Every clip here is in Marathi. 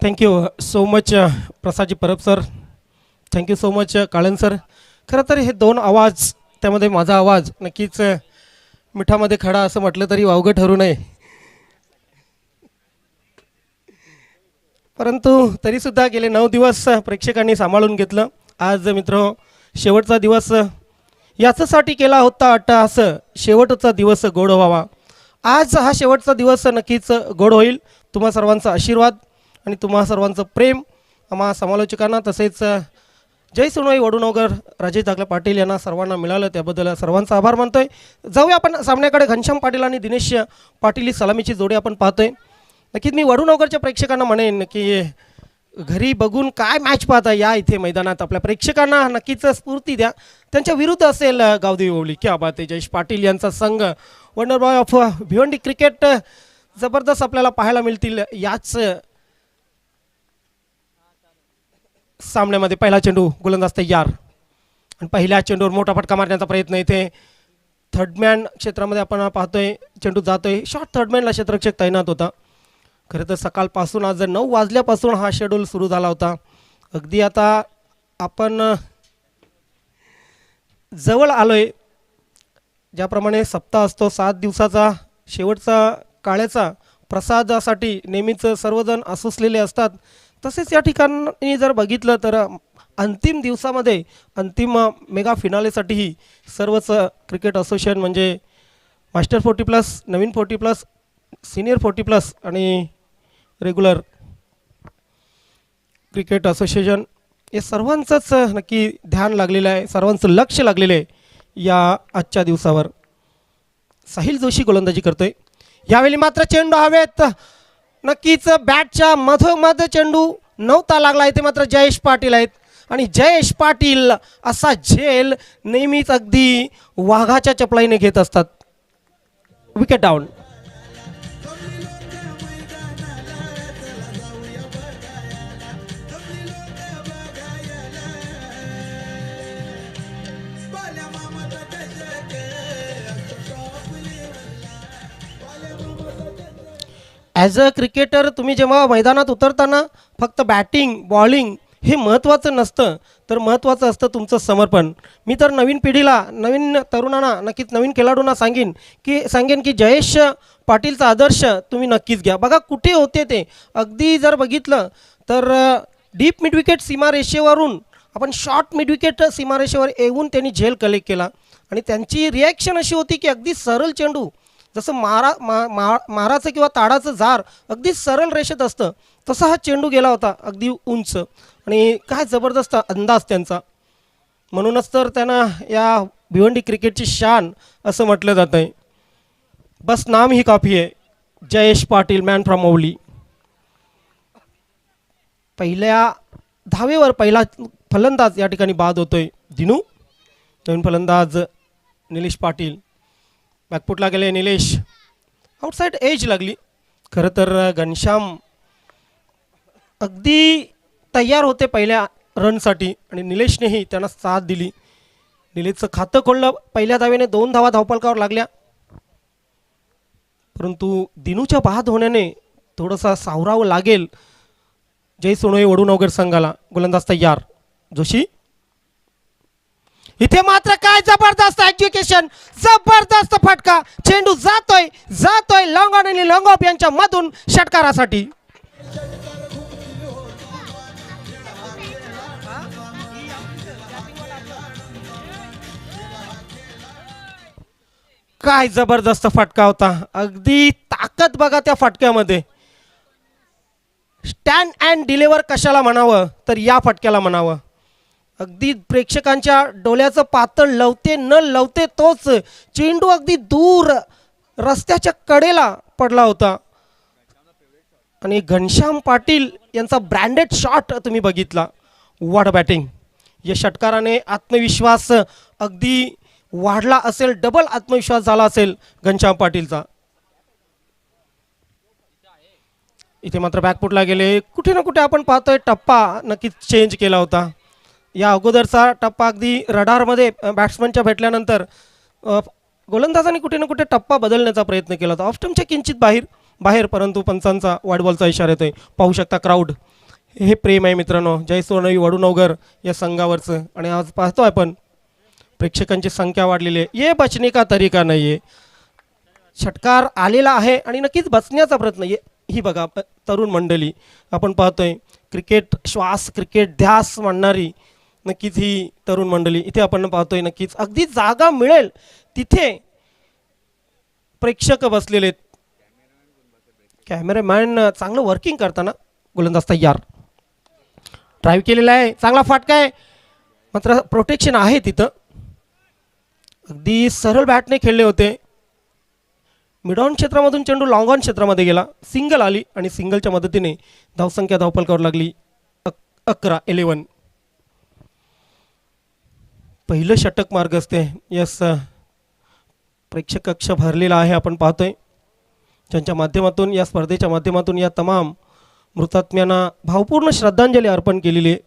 Thank you so much Prasadji Parab sir. Thank you so much Kalan sir. खरं तर हे दोन आवाज, त्यामध्ये माझा आवाज नक्कीच मिठामध्ये खडा असं म्हटलं तरी वावगं ठरू नये. परंतु तरीसुद्धा गेले 9 दिवस प्रेक्षकांनी सांभाळून घेतलं. आज मित्र शेवटचा दिवस याच्यासाठी केला होता अट्टहास, शेवटचा दिवस गोड व्हावा. आज हा शेवटचा दिवस नक्कीच गोड होईल. तुम्हा सर्वांचा आशीर्वाद आणि तुम्हा सर्वांचं प्रेम आम्हा समालोचकांना तसेच जय सोनोई वडूनगर राजेश दाखले पाटील यांना सर्वांना मिळालं, त्याबद्दल सर्वांचा आभार मानतोय. जाऊया आपण सामन्याकडे. घनश्याम पाटील आणि दिनेश पाटील ही सलामीची जोडी आपण पाहतोय. नक्कीच मी वडूनगरच्या प्रेक्षकांना म्हणेन की घरी बघून काय मॅच पाहता, या इथे मैदानात आपल्या प्रेक्षकांना नक्कीच स्फूर्ती द्या. त्यांच्या विरुद्ध असेल गावदेवी ओवली, क्या बात आहे. जयेश पाटील यांचा संघ wonder boy of Bhiwandi cricket जबरदस्त आपल्याला पाहायला मिळतील याच सामन्यामध्ये. पहिला चेंडू गोलंदाज तयार आणि पहिल्या चेंडूवर मोठा फटका मारण्याचा प्रयत्न इथे थर्डमॅन क्षेत्रामध्ये आपण पाहतोय. चेंडू जातोय शॉर्ट, थर्डमॅनला क्षेत्ररक्षक तैनात होता. खरं तर सकाळपासून आज 9 वाजल्यापासून हा शेड्यूल सुरू झाला होता. अगदी आता आपण जवळ आलोय. ज्याप्रमाणे सप्ताह असतो 7 दिवसाचा, शेवटचा काळ्याचा प्रसादासाठी नेहमीच सर्वजण आसुसलेले असतात, तसेच या ठिकाणी जर बघितलं तर अंतिम दिवसामध्ये अंतिम मेगा फिनालेसाठीही सर्वच क्रिकेट असोसिएशन म्हणजे मास्टर 40+, नवीन 40+, सिनियर 40+ आणि रेग्युलर क्रिकेट असोसिएशन या सर्वांचंच नक्की ध्यान लागलेलं आहे, सर्वांचं लक्ष लागलेलं आहे या आजच्या दिवसावर. साहिल जोशी गोलंदाजी करतोय. यावेळी मात्र चेंडू हवेत. नक्कीच बॅटच्या मधोमध चेंडू नव्हता लागला. इथे मात्र जयेश पाटील आहेत आणि जयेश पाटील असा झेल नेहमीच अगदी वाघाच्या चपलाईने घेत असतात. Wicket down. As a cricketer तुम्ही जेव्हा मैदानात उतरताना फक्त बॅटिंग बॉलिंग हे महत्त्वाचं नसतं, तर महत्त्वाचं असतं तुमचं समर्पण. मी तर नवीन पिढीला, नवीन तरुणांना, नक्कीच नवीन खेळाडूंना सांगेन की जयेश पाटीलचा आदर्श तुम्ही नक्कीच घ्या. बघा कुठे होते ते. अगदी जर बघितलं तर डीप मिडविकेट सीमारेषेवरून आपण शॉर्ट मिडविकेट सीमारेषेवर येऊन त्यांनी झेल कलेक्ट केला आणि त्यांची रिॲक्शन अशी होती की अगदी सरळ चेंडू, जसं माराचं किंवा ताडाचं जार अगदी सरळ रेषेत असतं तसा हा चेंडू गेला होता अगदी उंच. आणि काय जबरदस्त अंदाज त्यांचा. म्हणूनच तर त्यांना या भिवंडी क्रिकेटची शान असं म्हटलं जातं आहे. बस नाम ही काफी आहे. Jayesh Patil man from Ovali. पहिल्या धावेवर पहिला फलंदाज या ठिकाणी बाद होतोय दिनू. नवीन फलंदाज निलेश पाटील. बॅकफुटला गेले निलेश. आउटसाईड एज लागली. खरं तर घनश्याम अगदी तयार होते पहिल्या रनसाठी आणि निलेशनेही त्यांना साथ दिली. निलेशचं खातं खोललं. पहिल्या धावेने 2 धावा धावफलकावर लागल्या, परंतु दिनूच्या बाद होण्याने थोडंसं सावरावं लागेल जय सोनोई वडूनगर संघाला. गोलंदाज तयार जोशी. इथे मात्र काय जबरदस्त एज्युकेशन, जबरदस्त फटका. चेंडू जातोय लॉंग ऑन आणि लॉंग ऑफ यांच्या मधून षटकारासाठी. काय जबरदस्त फटका होता. अगदी ताकद बघा त्या फटक्यामध्ये. स्टँड अँड डिलिव्हर कशाला म्हणावं तर या फटक्याला म्हणावं. अगदी प्रेक्षकांच्या डोळ्याचं पातळ लवते न लवते तोच चेंडू अगदी दूर रस्त्याच्या कडेला पडला होता आणि घनश्याम पाटील यांचा ब्रँडेड शॉट तुम्ही बघितला. What batting. या षटकाराने आत्मविश्वास अगदी वाढला असेल, डबल आत्मविश्वास झाला असेल घनश्याम पाटीलचा. इथे मात्र बॅकफुटला गेले. कुठे ना कुठे आपण पाहतोय टप्पा नक्कीच चेंज केला होता. या अगोदरचा टप्पा अगदी रडारमध्ये बॅट्समनच्या भेटल्यानंतर गोलंदाजांनी कुठे ना कुठे टप्पा बदलण्याचा प्रयत्न केला होता. ऑफ स्टंपच्या किंचित बाहेर, परंतु पंचांचा वाईड बॉलचा इशारा येतोय. पाहू शकता क्राऊड हे प्रेम आहे मित्रांनो जय सोनई वडूनवगर या संघावरचं. आणि आज पाहतो आपण प्रेक्षकांची संख्या वाढलेली आहे. ये बचने का तरीका नाही आहे. षटकार आलेला आहे आणि नक्कीच बसण्याचा प्रयत्न आहे. ही बघा तरुण मंडळी आपण पाहतोय क्रिकेट श्वास क्रिकेट ध्यास मांडणारी नक्कीच ही तरुण मंडळी इथे आपण पाहतोय. नक्कीच अगदी जागा मिळेल तिथे प्रेक्षक बसलेले आहेत. कॅमेरामॅन चांगलं वर्किंग करताना गोलंदाज तयार ड्राईव्ह केलेला आहे. चांगला फाटका आहे मात्र प्रोटेक्शन आहे तिथं. अगदी सरळ बॅटने खेळले होते. मिड ऑन क्षेत्रामधून चेंडू लॉंग ऑन क्षेत्रामध्ये गेला. सिंगल आली आणि सिंगलच्या मदतीने धावसंख्या धावफलकावर लागली 11. पहिलं षटक मार्ग असते. यस प्रेक्षक कक्ष भरलेला आहे आपण पाहतोय. ज्यांच्या माध्यमातून या स्पर्धेच्या माध्यमातून या तमाम मृतात्म्यांना भावपूर्ण श्रद्धांजली अर्पण केलेली आहे.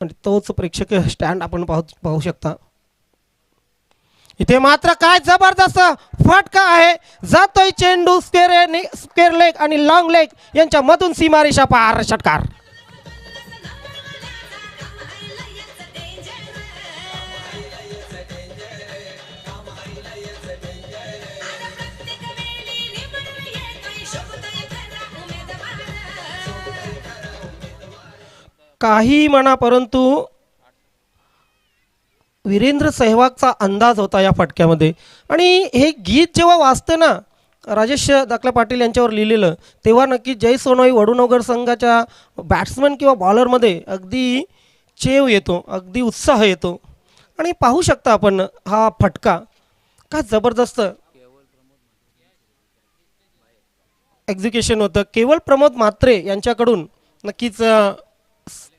आणि तोच प्रेक्षक स्टँड आपण पाहू शकता. इथे मात्र काय जबरदस्त फटका आहे. जातोय चेंडू स्क्वेअर लेग आणि लॉंग लेग यांच्या मधून सीमारेषा पार. षटकार काही म्हणा परंतु वीरेंद्र सहवागचा अंदाज होता या फटक्यामध्ये. आणि हे गीत जेव्हा वाचतं ना राजेश दाखला पाटील यांच्यावर लिहिलेलं तेव्हा नक्की जय सोनोई वडूनगर संघाच्या बॅट्समन किंवा बॉलरमध्ये अगदी चेव येतो अगदी उत्साह येतो. आणि पाहू शकता आपण हा फटका का जबरदस्त एक्झिक्युशन होतं. केवळ प्रमोद म्हात्रे यांच्याकडून नक्कीच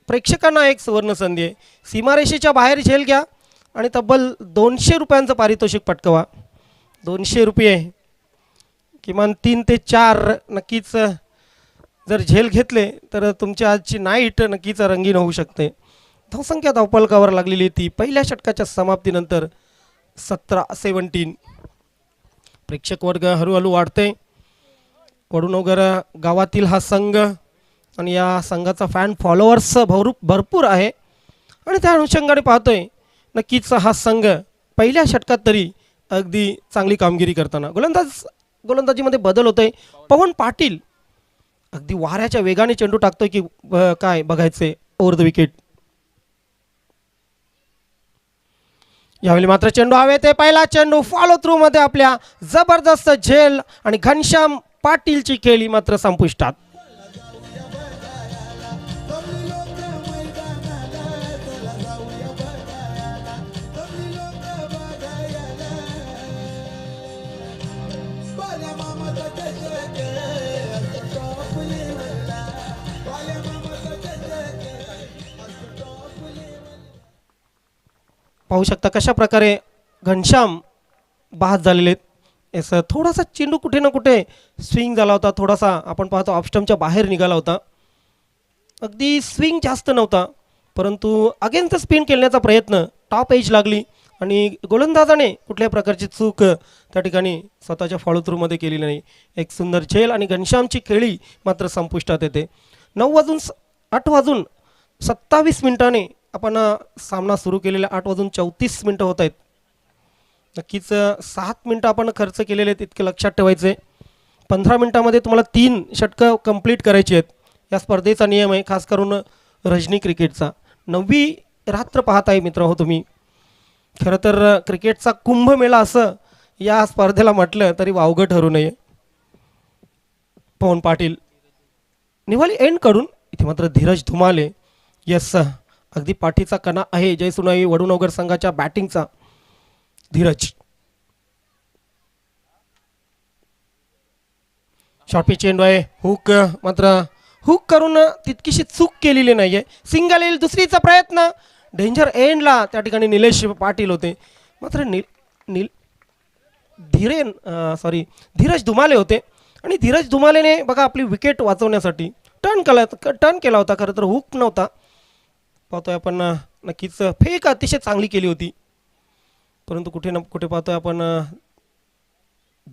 प्रेक्षकांना एक सुवर्ण संधी आहे. सीमारेषेच्या बाहेर झेल घ्या आणि तब्बल 200 रुपयांचं पारितोषिक पटकवा. 200 रुपये किमान 3 ते 4 नक्कीच जर झेल घेतले तर तुमची आजची नाईट नक्कीच रंगीन होऊ शकते. धावसंख्या धावपलकावर लागलेली ती पहिल्या षटकाच्या समाप्तीनंतर 17 प्रेक्षक वर्ग हळूहळू वाढते. वडूनगर गावातील हा संघ आणि या संघाचा फॅन फॉलोअर्स भरपूर आहे. आणि त्या अनुषंगाने पाहतोय नक्कीच हा संघ पहिल्या षटकात तरी अगदी चांगली कामगिरी करताना गोलंदाजीमध्ये बदल होतोय. पवन पाटील अगदी वाऱ्याच्या वेगाने चेंडू टाकतोय की काय बघायचे ओव्हर द विकेट. यावेळी मात्र चेंडू हवे ते पहिला चेंडू फॉलो थ्रू मध्ये आपल्या जबरदस्त झेल आणि घनश्याम पाटीलची खेळी मात्र संपुष्टात. पाहू शकता कशा प्रकारे घनश्याम बाद झालेले आहेत. असं थोडासा चेंडू कुठे ना कुठे स्विंग झाला होता. थोडासा आपण पाहतो ऑफस्टमच्या बाहेर निघाला होता. अगदी स्विंग जास्त नव्हता परंतु अगेन्स्ट स्पिन खेळण्याचा प्रयत्न टॉप एज लागली आणि गोलंदाजाने कुठल्याही प्रकारची चूक त्या ठिकाणी स्वतःच्या फॉलो थ्रूमध्ये केलेली नाही. एक सुंदर झेल आणि घनश्यामची खेळी मात्र संपुष्टात येते. 8:27 आपण सामना सुरू केलेला. 8:34 होत आहेत. नक्कीच 7 मिनटं आपण खर्च केलेले आहेत इतके लक्षात ठेवायचे. 15 मिनटामध्ये तुम्हाला 3 षटकं कंप्लीट करायची आहेत. या स्पर्धेचा नियम आहे खास करून रजनी क्रिकेटचा. 9वी रात्र पाहत आहे मित्र हो तुम्ही. खरं तर क्रिकेटचा कुंभमेळा असं या स्पर्धेला म्हटलं तरी वावगं ठरू नये. पवन पाटील निवाली एंड करून इथे मात्र धीरज धुमाले. यस अगदी पाठीचा कणा आहे जय सोनई वडूनगर संघाच्या बॅटिंगचा. धीरज शॉर्ट पिच चेंडू आहे. हुक मात्र हुक करून तितकीशी चूक केलेली नाहीये. सिंगल येईल दुसरीचा प्रयत्न डेंजर एंडला त्या ठिकाणी निलेश पाटील होते मात्र धीरज धुमाले होते. आणि धीरज धुमालेने बघा आपली विकेट वाचवण्यासाठी टर्न केला होता. खरं तर हुक नव्हता. पाहतोय आपण नक्कीच फेक अतिशय चांगली केली होती परंतु कुठे ना कुठे पाहतोय आपण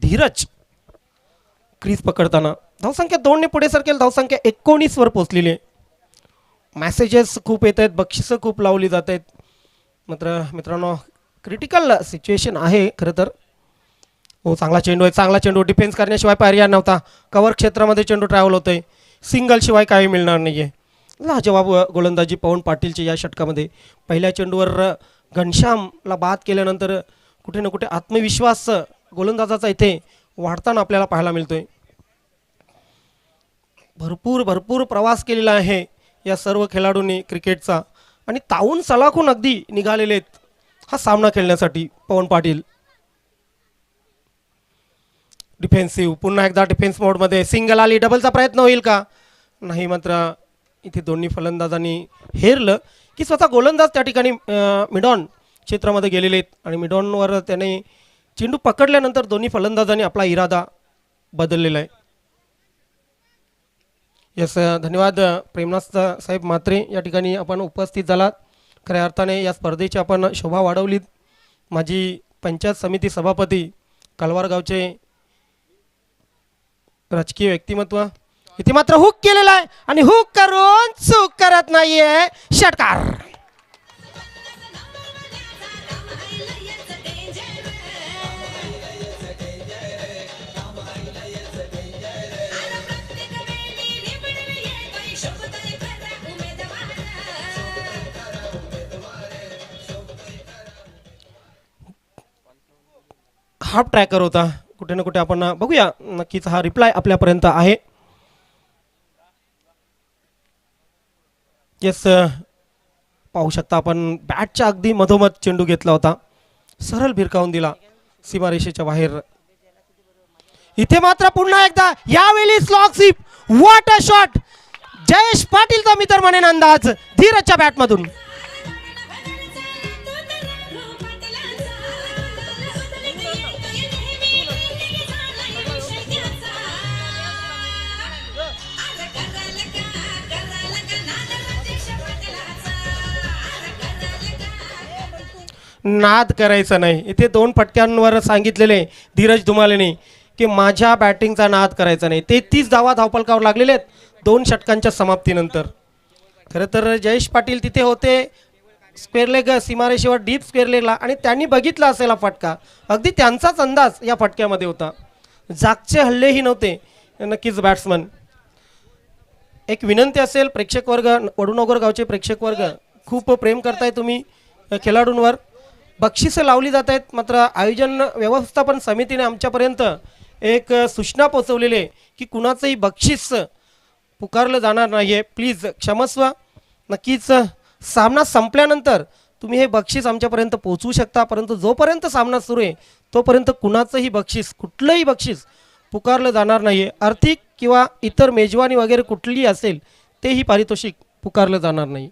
धीरज क्रीज पकडताना धावसंख्या 2ने पुढे सरकेल, धावसंख्या 19 वर पोहोचलेली आहे. मॅसेजेस खूप येत आहेत, बक्षिसं खूप लावली जात आहेत. मात्र मित्रांनो क्रिटिकल सिच्युएशन आहे खरं तर. हो चांगला चेंडू आहे, चांगला चेंडू. डिफेन्स करण्याशिवाय पर्याय नव्हता. कव्हर क्षेत्रामध्ये चेंडू ट्रॅव्हल होतोय. सिंगल शिवाय काही मिळणार नाही आहे. लाजवाब गोलंदाजी पवन पाटीलची या षटकामध्ये. पहिल्या चेंडूवर घनश्यामला बाद केल्यानंतर कुठे ना कुठे आत्मविश्वास गोलंदाजाचा इथे वाढताना आपल्याला पाहायला मिळतोय. भरपूर प्रवास केलेला आहे या सर्व खेळाडूंनी क्रिकेटचा आणि तावून सलाखून अगदी निघालेले आहेत हा सामना खेळण्यासाठी. पवन पाटील डिफेन्सिव्ह, पुन्हा एकदा डिफेन्स मोडमध्ये. सिंगल आली, डबलचा प्रयत्न होईल का? नाही. मात्र इथे दोन्ही फलंदाजांनी हेरलं की स्वतः गोलंदाज त्या ठिकाणी मिडॉन क्षेत्रामध्ये गेलेले आहेत आणि मिडॉनवर त्याने चेंडू पकडल्यानंतर दोन्ही फलंदाजांनी आपला इरादा बदललेला आहे. यस, धन्यवाद प्रेमनाथ साहेब म्हात्रे. या ठिकाणी आपण उपस्थित झालात. खऱ्या अर्थाने या स्पर्धेची आपण शोभा वाढवलीत. माजी पंचायत समिती सभापती, कलवार गावचे राजकीय व्यक्तिमत्व. इथे मात्र हुक केलेला आहे आणि हुक करून चूक करत नाहीये षटकार. हाफ ट्रॅकर होता. कुठे ना कुठे आपण बघूया, नक्कीच हा रिप्लाय आपल्यापर्यंत आहे. येस, पाहू शकता आपण बॅटच्या अगदी मधोमध चेंडू घेतला होता, सरळ भिरकावून दिला सीमारेषेच्या बाहेर. इथे मात्र पुन्हा एकदा यावेळी slog sweep. What a shot. Jayesh पाटीलचा मी तर म्हणेन अंदाज धीरजच्या बॅटमधून. नाद करायचा नाही. इथे 2 फटक्यांवर सांगितलेले धीरज धुमालेने की माझ्या बॅटिंगचा नाद करायचा नाही. 33 धावा धावपलकावर लागलेले आहेत 2 षटकांच्या समाप्तीनंतर. खरं तर जयेश पाटील तिथे होते स्क्वेअर लेग सीमारेषेवर, डीप स्क्वेअर लेगला, आणि त्यांनी बघितला असेल हा फटका. अगदी त्यांचाच अंदाज या फटक्यामध्ये होता. जागचे हल्लेही नव्हते. नक्कीच बॅट्समन. एक विनंती असेल प्रेक्षक वर्ग, वडूनगर गावचे प्रेक्षक वर्ग, खूप प्रेम करताय तुम्ही खेळाडूंवर. बक्षिसं लावली जात आहेत. मात्र आयोजन व्यवस्थापन समितीने आमच्यापर्यंत एक सूचना पोहोचवलेली आहे की कुणाचंही बक्षीस पुकारलं जाणार नाही आहे. प्लीज क्षमस्व. नक्कीच सामना संपल्यानंतर तुम्ही हे बक्षीस आमच्यापर्यंत पोहोचवू शकता, परंतु जोपर्यंत सामना सुरू आहे तोपर्यंत कुणाचंही बक्षीस, कुठलंही बक्षीस पुकारलं जाणार नाही आहे. आर्थिक किंवा इतर मेजवानी वगैरे कुठलीही असेल तेही पारितोषिक पुकारलं जाणार नाही.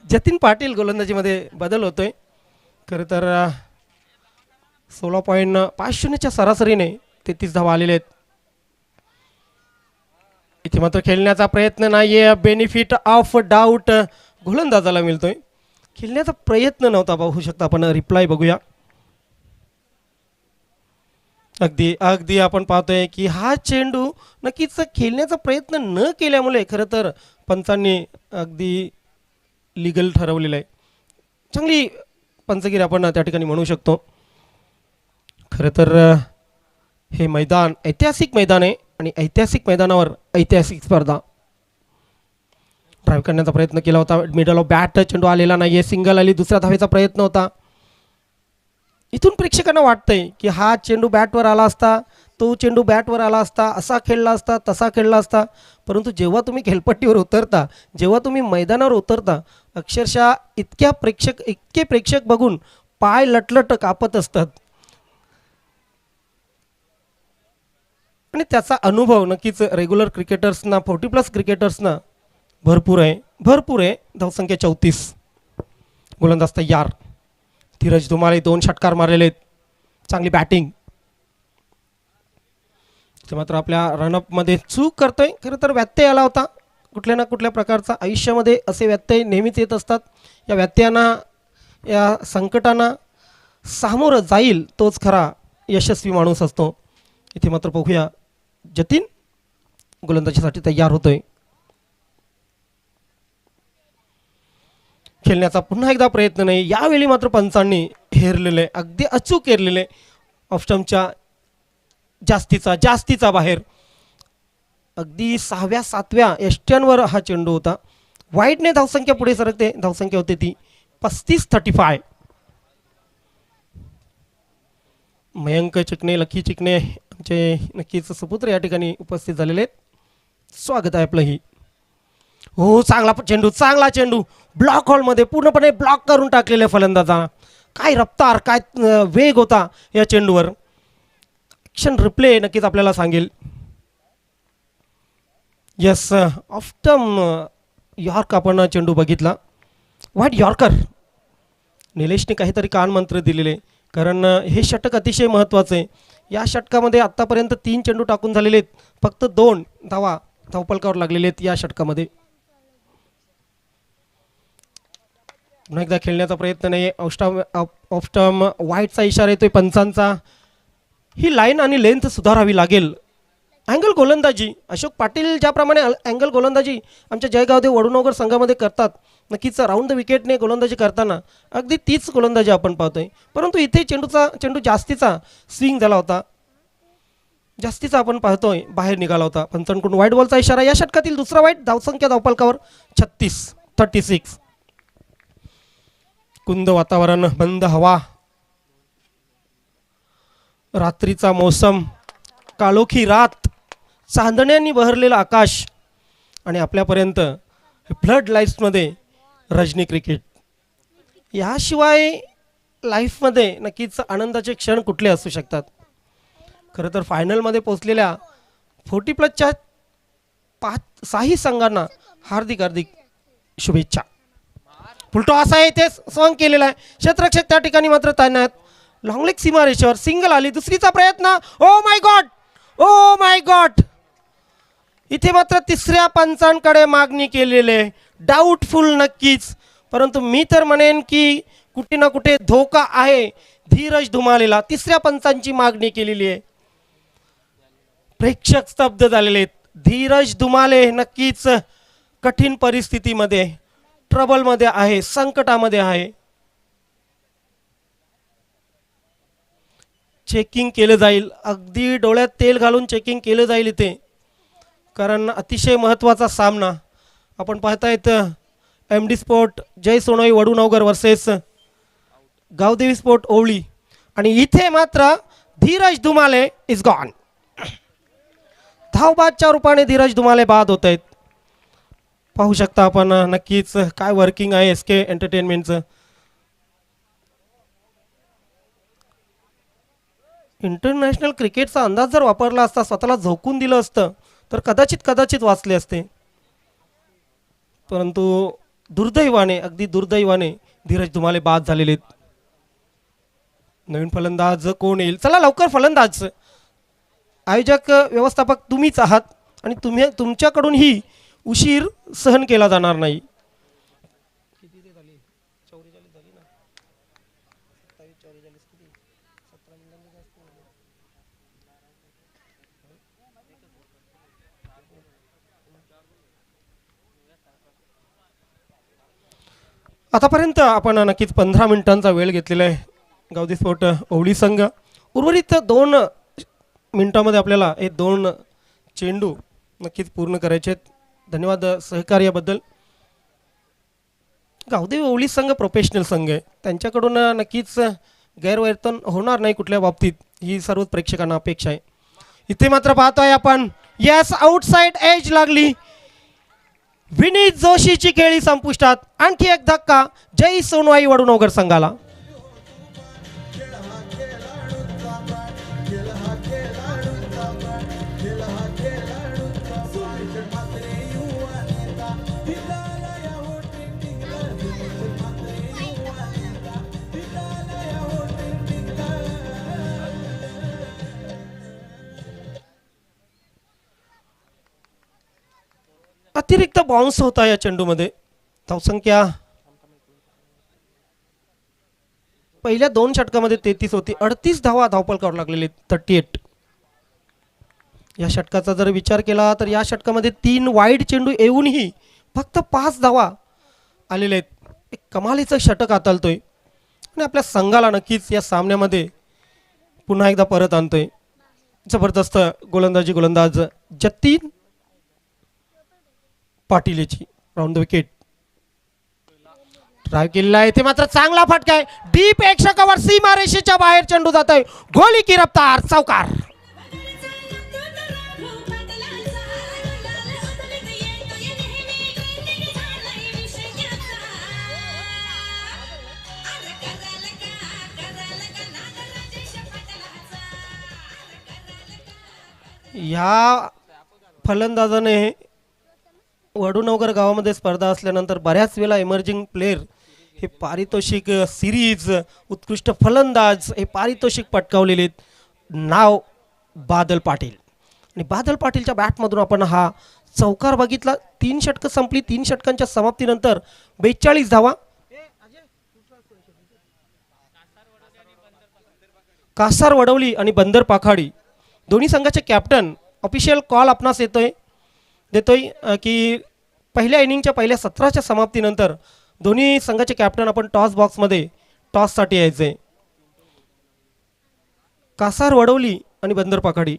जतीन पाटील गोलंदाजीमध्ये बदल होतोय. खरं तर 16.50च्या सरासरीने 33 धावा आलेले आहेत. इथे मात्र खेळण्याचा प्रयत्न नाहीये. बेनिफिट ऑफ डाऊट गोलंदाजाला मिळतोय. खेळण्याचा प्रयत्न नव्हता. पाहू शकता आपण, रिप्लाय बघूया. अगदी आपण पाहतोय की हा चेंडू नक्कीच खेळण्याचा प्रयत्न न केल्यामुळे खरं तर पंचांनी अगदी लीगल ठरवलेलं आहे. चांगली पंचगिरी आपण त्या ठिकाणी म्हणू शकतो. खरं तर हे मैदान ऐतिहासिक मैदान आहे आणि ऐतिहासिक मैदानावर ऐतिहासिक स्पर्धा. ड्राईव्ह करण्याचा प्रयत्न केला होता, मिडल ऑफ बॅट चेंडू आलेला नाही आहे. सिंगल आली, दुसऱ्या धावेचा प्रयत्न होता. इथून प्रेक्षकांना वाटतंय की हा चेंडू बॅटवर आला असता, तो चेंडू बॅटवर आला असता, असा खेळला असता, तसा खेळला असता. परंतु जेव्हा तुम्ही खेळपट्टीवर उतरता, जेव्हा तुम्ही मैदानावर उतरता, अक्षरशः इतके प्रेक्षक बघून पाय लटलट कापत असतात. आणि त्याचा अनुभव नक्कीच रेग्युलर क्रिकेटर्सना, 40+ क्रिकेटर्सना भरपूर आहे. धावसंख्या 34. गोलंदाज तयार. धीरज धुमाळे 2 षटकार मारलेले आहेत. चांगली बॅटिंग. ते मात्र आपल्या रनअपमध्ये चूक करतोय. खरं तर व्यत्यय आला होता कुठल्या ना कुठल्या प्रकारचा. आयुष्यामध्ये असे व्यत्यय नेहमीच येत असतात. या व्यत्ययांना, या संकटांना सामोरं जाईल तोच खरा यशस्वी माणूस असतो. इथे मात्र बघूया जतीन गोलंदाजीसाठी तयार होतोय. खेळण्याचा पुन्हा एकदा प्रयत्न नाही. यावेळी मात्र पंचांनी हेरलेले, अगदी अचूक हेरलेले. ऑफस्टमच्या जास्तीचा बाहेर. अगदी 6व्या 7व्या यष्ट्यांवर हा चेंडू होता. वाईटने धावसंख्या पुढे सरकते. धावसंख्या होते ती 35-35. मयंक चिकणे, लकी चिकणे आमचे नक्कीच सुपुत्र या ठिकाणी उपस्थित झालेले आहेत. स्वागत आहे आपलंही. हो, चांगला चेंडू ब्लॉक हॉलमध्ये पूर्णपणे ब्लॉक करून टाकलेल्या फलंदाजा. काय रफ्तार, काय वेग होता या चेंडूवर. ॲक्शन रिप्ले नक्कीच आपल्याला सांगेल. येस, ऑफ्टम यॉर्क आपण चेंडू बघितला. White yorker. निलेशने काहीतरी कानमंत्र दिलेले, कारण हे षटक अतिशय महत्त्वाचं आहे. या षटकामध्ये आत्तापर्यंत 3 चेंडू टाकून झालेले आहेत. फक्त 2 धावपलकावर लागलेले आहेत या षटकामध्ये. पुन्हा एकदा खेळण्याचा प्रयत्न नाही. ऑफस्टम व्हाईटचा इशारा येतोय पंचांचा. ही लाईन आणि लेंथ सुधारावी लागेल. अँगल गोलंदाजी अशोक पाटील ज्याप्रमाणे अँगल गोलंदाजी आमच्या जयगावदेव वडुनगर संघामध्ये करतात, नक्कीच राऊंड द विकेटने गोलंदाजी करताना अगदी तीच गोलंदाजी आपण पाहतोय. परंतु इथे चेंडू जास्तीचा स्विंग झाला होता. जास्तीचा आपण पाहतोय बाहेर निघाला होता. पंचांकडून व्हाईट बॉलचा इशारा. या षटकातील दुसरा व्हाईट. धावसंख्या धावपलकावर 36. कुंद वातावरण, बंद हवा, रात्रीचा मोसम, काळोखी रात, चांदण्यांनी बहरलेलं आकाश आणि आपल्यापर्यंत फ्लड लाईट्समध्ये रजनी क्रिकेट. याशिवाय लाईफमध्ये नक्कीच आनंदाचे क्षण कुठले असू शकतात. खरं तर फायनलमध्ये पोचलेल्या 40+ 6ही संघांना हार्दिक शुभेच्छा. फुलटॉस आहे ते स्वांग केलेला आहे. क्षेत्ररक्षक त्या ठिकाणी मात्र तैनात. लॉंगलेग सीमारेषेवर सिंगल आली. दुसरीचा प्रयत्न. Oh my God. इथे मात्र तिसऱ्या पंचांकडे मागणी केलेले. डाऊटफुल नक्कीच, परंतु मी तर म्हणेन की कुठे ना कुठे धोका आहे धीरज धुमालेला. तिसऱ्या पंचांची मागणी केलेली आहे. प्रेक्षक स्तब्ध झालेले आहेत. धीरज धुमाले नक्कीच कठीण परिस्थितीमध्ये, ट्रबलमध्ये आहे, संकटामध्ये आहे. चेकिंग केलं जाईल. अगदी डोळ्यात तेल घालून चेकिंग केलं जाईल इथे, कारण अतिशय महत्त्वाचा सामना आपण पाहतायत. MD स्पोर्ट जय सोनोई वडुनगर वर्सेस गावदेवी स्पोर्ट ओवळी. आणि इथे मात्र धीरज धुमाले इज गॉन. धावबादच्या रूपाने धीरज धुमाले बाद होत आहेत. पाहू शकता आपण नक्कीच काय वर्किंग आहे SK एंटरटेनमेंटचं. इंटरनॅशनल क्रिकेटचा अंदाज जर वापरला असता, स्वतःला झोकून दिलं असतं तर कदाचित वाचले असते. परंतु दुर्दैवाने, अगदी दुर्दैवाने धीरज धुमाले बाद झालेले आहेत. नवीन फलंदाज कोण येईल? चला लवकर फलंदाज. आयोजक व्यवस्थापक तुम्हीच आहात आणि तुमच्याकडून ही उशीर सहन केला जाणार नाही. आतापर्यंत आपण नक्कीच 15 मिनिटांचा वेळ घेतलेला आहे. गावदेवी स्पोर्ट ओवळी संघ उर्वरित 2 मिनिटांमध्ये आपल्याला हे 2 चेंडू नक्कीच पूर्ण करायचे आहेत. धन्यवाद सहकार्याबद्दल. गावदेवी ओवळी संघ प्रोफेशनल संघ आहे. त्यांच्याकडून नक्कीच गैरवर्तन होणार नाही कुठल्या बाबतीत, ही सर्व प्रेक्षकांना अपेक्षा आहे. इथे मात्र पाहतोय आपण, यस, आउटसाइड एज लागली. विनीत जोशीची खेळी संपुष्टात. आणखी एक धक्का जय सोनवाई वडुनगर संघाला. बाउन्स होता या चेंडूमध्ये. धावसंख्या पहिल्या 2 षटकामध्ये 33 होती. 38 धावा धावपलकावर लागलेले 38. या षटकाचा जर विचार केला तर या षटकामध्ये 3 वाईड चेंडू येऊनही फक्त 5 धावा आलेले आहेत. एक कमालीचं षटक हाताळतोय आणि आपल्या संघाला नक्कीच या सामन्यामध्ये पुन्हा एकदा परत आणतोय. जबरदस्त गोलंदाज जतीन पाटील याची राऊंड द विकेट. ट्राय केलेला आहे, ते मात्र चांगला फटका आहे. डीप एक षटकावर सीमारेषेच्या बाहेर चेंडू जात आहे. गोली की रफ्तार, चौकार. या फलंदाजाने वडूनगर गावामध्ये स्पर्धा असल्यानंतर बऱ्याच वेळा इमर्जिंग प्लेयर हे पारितोषिक, सिरीज, उत्कृष्ट फलंदाज हे पारितोषिक पटकावलेले आहेत. नाव बादल पाटील. आणि बादल पाटीलच्या बॅटमधून आपण हा चौकार बघितला. 3 षटकं संपली. 3 षटकांच्या समाप्तीनंतर 42 धावा. कासार वडवली आणि बंदर पाखाडी दोन्ही संघाचे कॅप्टन ऑफिशियल कॉल आपणास देतोय की पहिल्या इनिंगच्या पहिल्या 17च्या समाप्तीनंतर दोन्ही संघाचे कॅप्टन आपण टॉस बॉक्समध्ये टॉससाठी यायचे. कासार वडवली आणि बंदर पाखाडी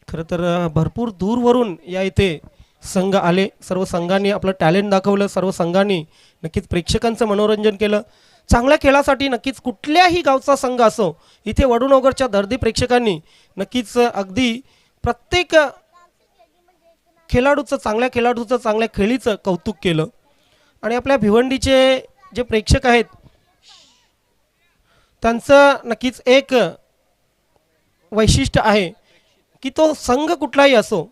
खरं तर भरपूर दूरवरून या इथे संघ आले. सर्व संघांनी आपलं टॅलेंट दाखवलं. सर्व संघांनी नक्कीच प्रेक्षकांचं मनोरंजन केलं. चांगल्या खेळासाठी नक्कीच कुठल्याही गावचा संघ असो, इथे वडूनगरच्या दर्दी प्रेक्षकांनी नक्कीच अगदी प्रत्येक चांगल्या खेळाडूचं चांगल्या खेळीचं कौतुक केलं. आणि आपल्या भिवंडीचे जे प्रेक्षक आहेत त्यांचं नक्कीच एक वैशिष्ट्य आहे की तो संघ कुठलाही असो,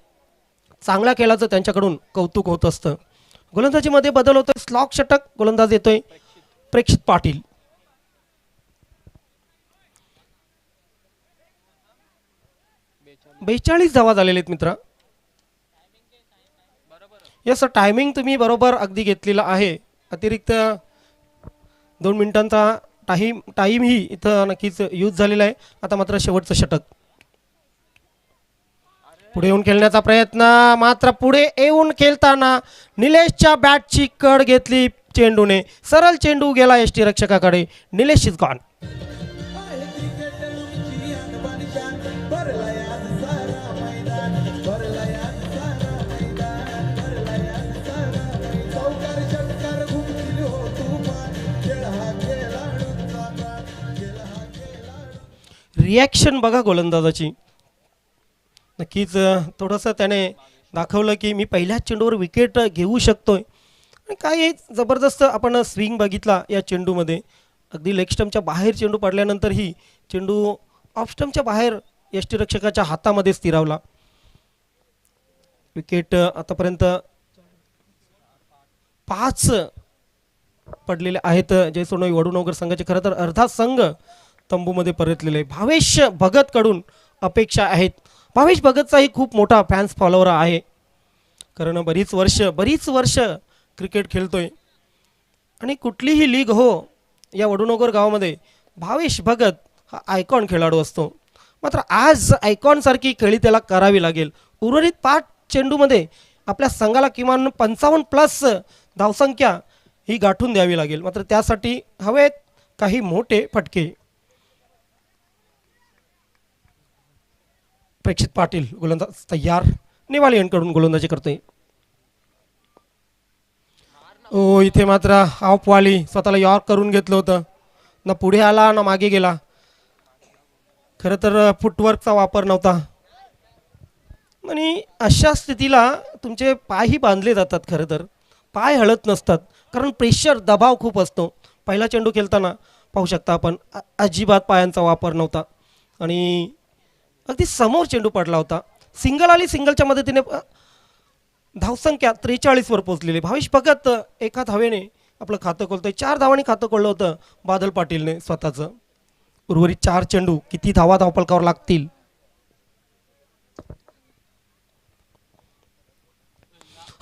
चांगल्या खेळाचं त्यांच्याकडून कौतुक होत असतं. गोलंदाजीमध्ये बदल होतोय. स्लॉक षटक गोलंदाज येतोय प्रेक्षित पाटील. बेचाळीस धावा झालेले आहेत मित्रा. यस, टायमिंग तुम्ही बरोबर अगदी घेतलेला आहे. अतिरिक्त 2 मिनिटांचा टाईमही इथं नक्कीच यूज झालेला आहे. आता मात्र शेवटचं षटक. पुढे येऊन खेळण्याचा प्रयत्न, मात्र पुढे येऊन खेळताना निलेशच्या बॅटची कड घेतली चेंडूने. सरळ चेंडू गेला यष्टी रक्षकाकडे. Nilesh is gone. रिॲक्शन बघा गोलंदाजाची. नक्कीच थोडंसं त्याने दाखवलं की मी पहिल्याच चेंडूवर विकेट घेऊ शकतोय. आणि काय जबरदस्त आपण स्विंग बघितला या चेंडूमध्ये. अगदी लेग स्टंपच्या बाहेर चेंडू पडल्यानंतरही चेंडू ऑफ स्टंपच्या बाहेर यष्टीरक्षकाच्या हातामध्ये स्थिरावला. विकेट आतापर्यंत 5 पडलेले आहेत जयसोनई वडूनगर संघाचे. खरं तर अर्धा संघ तंबूमध्ये परतलेले. भावेश भगत कडून अपेक्षा आहेत. भावेश भगतचाही खूप मोठा फॅन्स फॉलोवर आहे. कारण बरीच वर्ष क्रिकेट खेळतोय. आणि कुठलीही लीग हो, या वडूनगर गावामध्ये भावेश भगत हा आयकॉन खेळाडू असतो. मात्र आज आयकॉनसारखी खेळी त्याला करावी लागेल. उर्वरित 5 चेंडूमध्ये आपल्या संघाला किमान 55+ धावसंख्या ही गाठून द्यावी लागेल. मात्र त्यासाठी हवेत काही मोठे फटके. प्रेक्षित पाटील गोलंदाज तयार. नेवाले यांकडून गोलंदाजी करतोय. ओ, इथे मात्र ऑफवाली स्वतःला यॉर्क करून घेतलं होतं. ना पुढे आला ना मागे गेला. खरं तर फुटवर्कचा वापर नव्हता. आणि अशा स्थितीला तुमचे पायही बांधले जातात. खरं तर पाय हलत नसतात कारण प्रेशर, दबाव खूप असतो. पहिला चेंडू खेळताना पाहू शकता आपण अजिबात पायांचा वापर नव्हता आणि अगदी समोर चेंडू पडला होता. सिंगल आली. सिंगलच्या मदतीने धावसंख्या 43 वर पोहोचलेली. भावेश भगत एका धावेने आपलं खातं खोलतोय. 4 धावांनी खातं खोललं होतं बादल पाटीलने स्वतःचं. उर्वरित 4 चेंडू किती धावा धावपलकावर लागतील.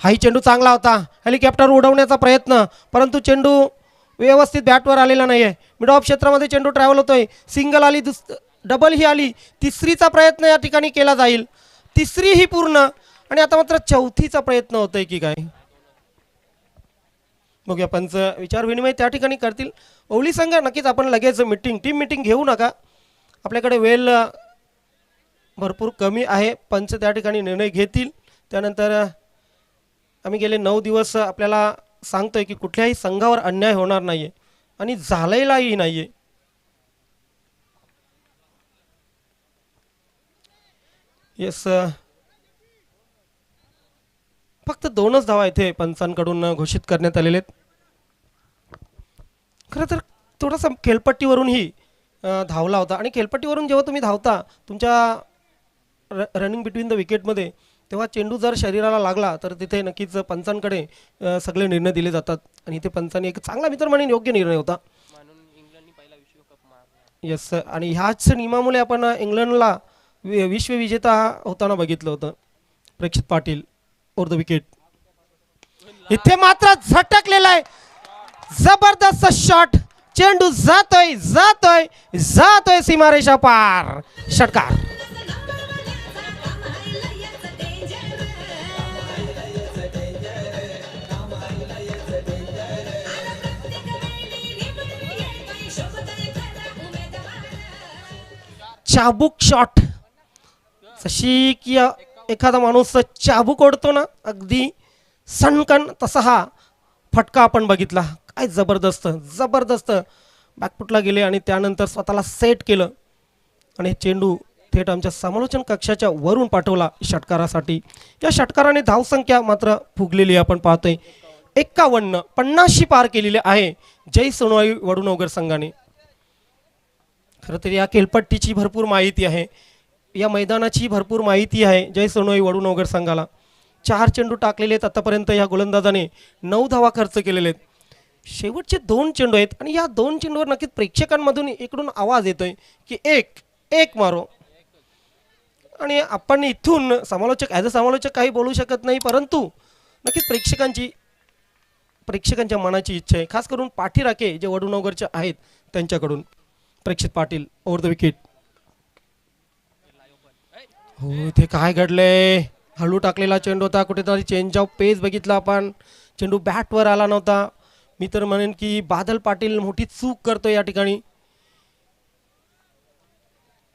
हाही चेंडू चांगला होता, हेलिकॉप्टर उडवण्याचा प्रयत्न, परंतु चेंडू व्यवस्थित बॅटवर आलेला नाही आहे. मिड ऑफ क्षेत्रामध्ये चेंडू ट्रॅव्हल होतोय, सिंगल आली, डबल ही आली, तिसरीचा प्रयत्न या ठिकाणी केला जाईल, तिसरी ही पूर्ण, आणि आता मात्र चौथीचा प्रयत्न होतोय की काय बघूया. पंच विचार विनिमय त्या ठिकाणी करतील. ओवली संघ नक्कीच आपण लगेच टीम मीटिंग घेऊ नका, आपल्याकडे वेळ भरपूर कमी आहे. पंच त्या ठिकाणी निर्णय घेतील. त्यानंतर आम्ही गेले 9 दिवस आपल्याला सांगतोय की कुठल्याही संघावर अन्याय होणार नाहीये आणि झालेलाही नाहीये. येस, फक्त 2च धावा इथे पंचांकडून घोषित करण्यात आलेले आहेत. खरं तर थोडासा खेळपट्टीवरूनही धावला होता, आणि खेळपट्टीवरून जेव्हा तुम्ही धावता तुमच्या रनिंग बिटवीन द विकेटमध्ये, तेव्हा चेंडू जर शरीराला लागला तर तिथे नक्कीच पंचांकडे सगळे निर्णय दिले जातात, आणि इथे पंचांनी एक चांगला मित्र म्हणून योग्य निर्णय होता. येस, आणि ह्याच नियमामुळे आपण इंग्लंडला विश्वविजेता होताना बघितलं होतं. प्रेक्षित पाटील ओव्हर द विकेट, इथे मात्र झटकलेला आहे, जबरदस्त शॉट, चेंडू जातोय जातोय जातोय सीमारेषा पार, षटकार. चाबूक शॉट, जशी की एखादा माणूस चाबूक ओढतो ना अगदी सणकण, तसा हा फटका आपण बघितला. काय जबरदस्त जबरदस्त बॅकफुटला गेले आणि त्यानंतर स्वतःला सेट केलं आणि चेंडू थेट आमच्या समालोचन कक्षाच्या वरून पाठवला षटकारासाठी. या षटकाराने धावसंख्या मात्र फुगलेली आपण पाहतोय, 51, 50 पार केलेली आहे जय सोनवाई वडूनगर संघाने. खरं तर या खेळपट्टीची भरपूर माहिती आहे, या मैदानाची भरपूर माहिती आहे जय सोनवाई वडूनगर संघाला. 4 चेंडू टाकलेले आहेत आतापर्यंत या गोलंदाजाने, 9 धावा खर्च केलेले आहेत. शेवटचे 2 चेंडू आहेत आणि या 2 चेंडूवर नक्कीच प्रेक्षकांमधून इकडून आवाज येतोय की एक मारो, आणि आपण इथून समालोचक ॲज अ समालोचक काही बोलू शकत नाही, परंतु नक्कीच प्रेक्षकांच्या मनाची इच्छा आहे, खास करून पाठीराखे जे वडूनगरचे आहेत त्यांच्याकडून. प्रेक्षित पाटील ओव्हर द विकेट. हो, इथे काय घडलंय, हळू टाकलेला चेंडू होता, कुठेतरी चेंज ऑफ पेस बघितला आपण, चेंडू बॅटवर आला नव्हता. मी तर म्हणेन की बादल पाटील मोठी चूक करतोय या ठिकाणी.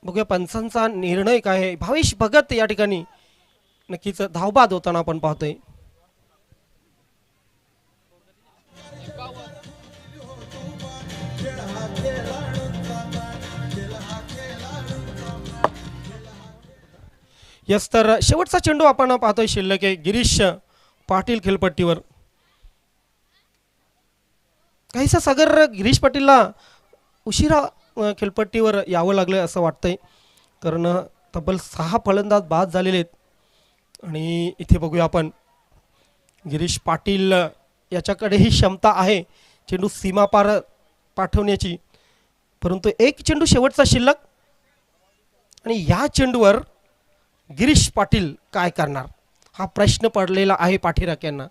बघूया पंचांचा निर्णय काय आहे. भावेश भगत या ठिकाणी नक्कीच धावबाद होताना आपण पाहतोय. यस, तर शेवटचा चेंडू आपण पाहतोय शिल्लक आहे गिरीश पाटील खेळपट्टीवर. काहीसा सागर गिरीश पाटीलला उशिरा खेळपट्टीवर यावं लागलं असं वाटतंय, कारण तब्बल 6 फलंदाज बाद झालेले आहेत. आणि इथे बघूया आपण गिरीश पाटील याच्याकडेही क्षमता आहे चेंडू सीमापार पाठवण्याची, परंतु एक चेंडू शेवटचा शिल्लक, आणि या चेंडूवर गिरीश पाटील काय करणार हा प्रश्न पडलेला आहे पाठीराख्यांना.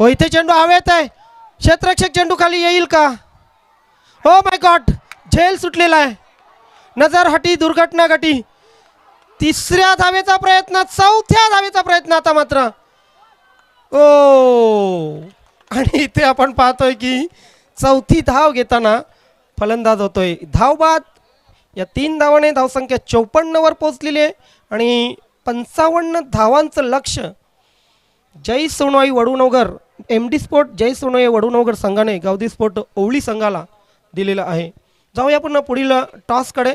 हो, इथे चेंडू हवेत आहे, क्षेत्ररक्षक चेंडू खाली येईल का? हो माय गॉड, झेल सुटलेला आहे, नजर हटी, दुर्घटना घटी. 3ऱ्या धावेचा प्रयत्न, 4थ्या धावेचा प्रयत्न आता मात्र. ओ, आणि इथे आपण पाहतोय की 4थी धाव घेताना फलंदाज होतोय धावबाद. या 3 धावाने धावसंख्या 54 वर पोहोचलेली आहे आणि 55 धावांचं लक्ष जय सोनवाई वडूनगर MD स्पोर्ट जय सोनवाई वडूनगर संघाने गावदी स्पोर्ट ओवळी संघाला दिलेलं आहे. जाऊया पुन्हा पुढील टॉसकडे.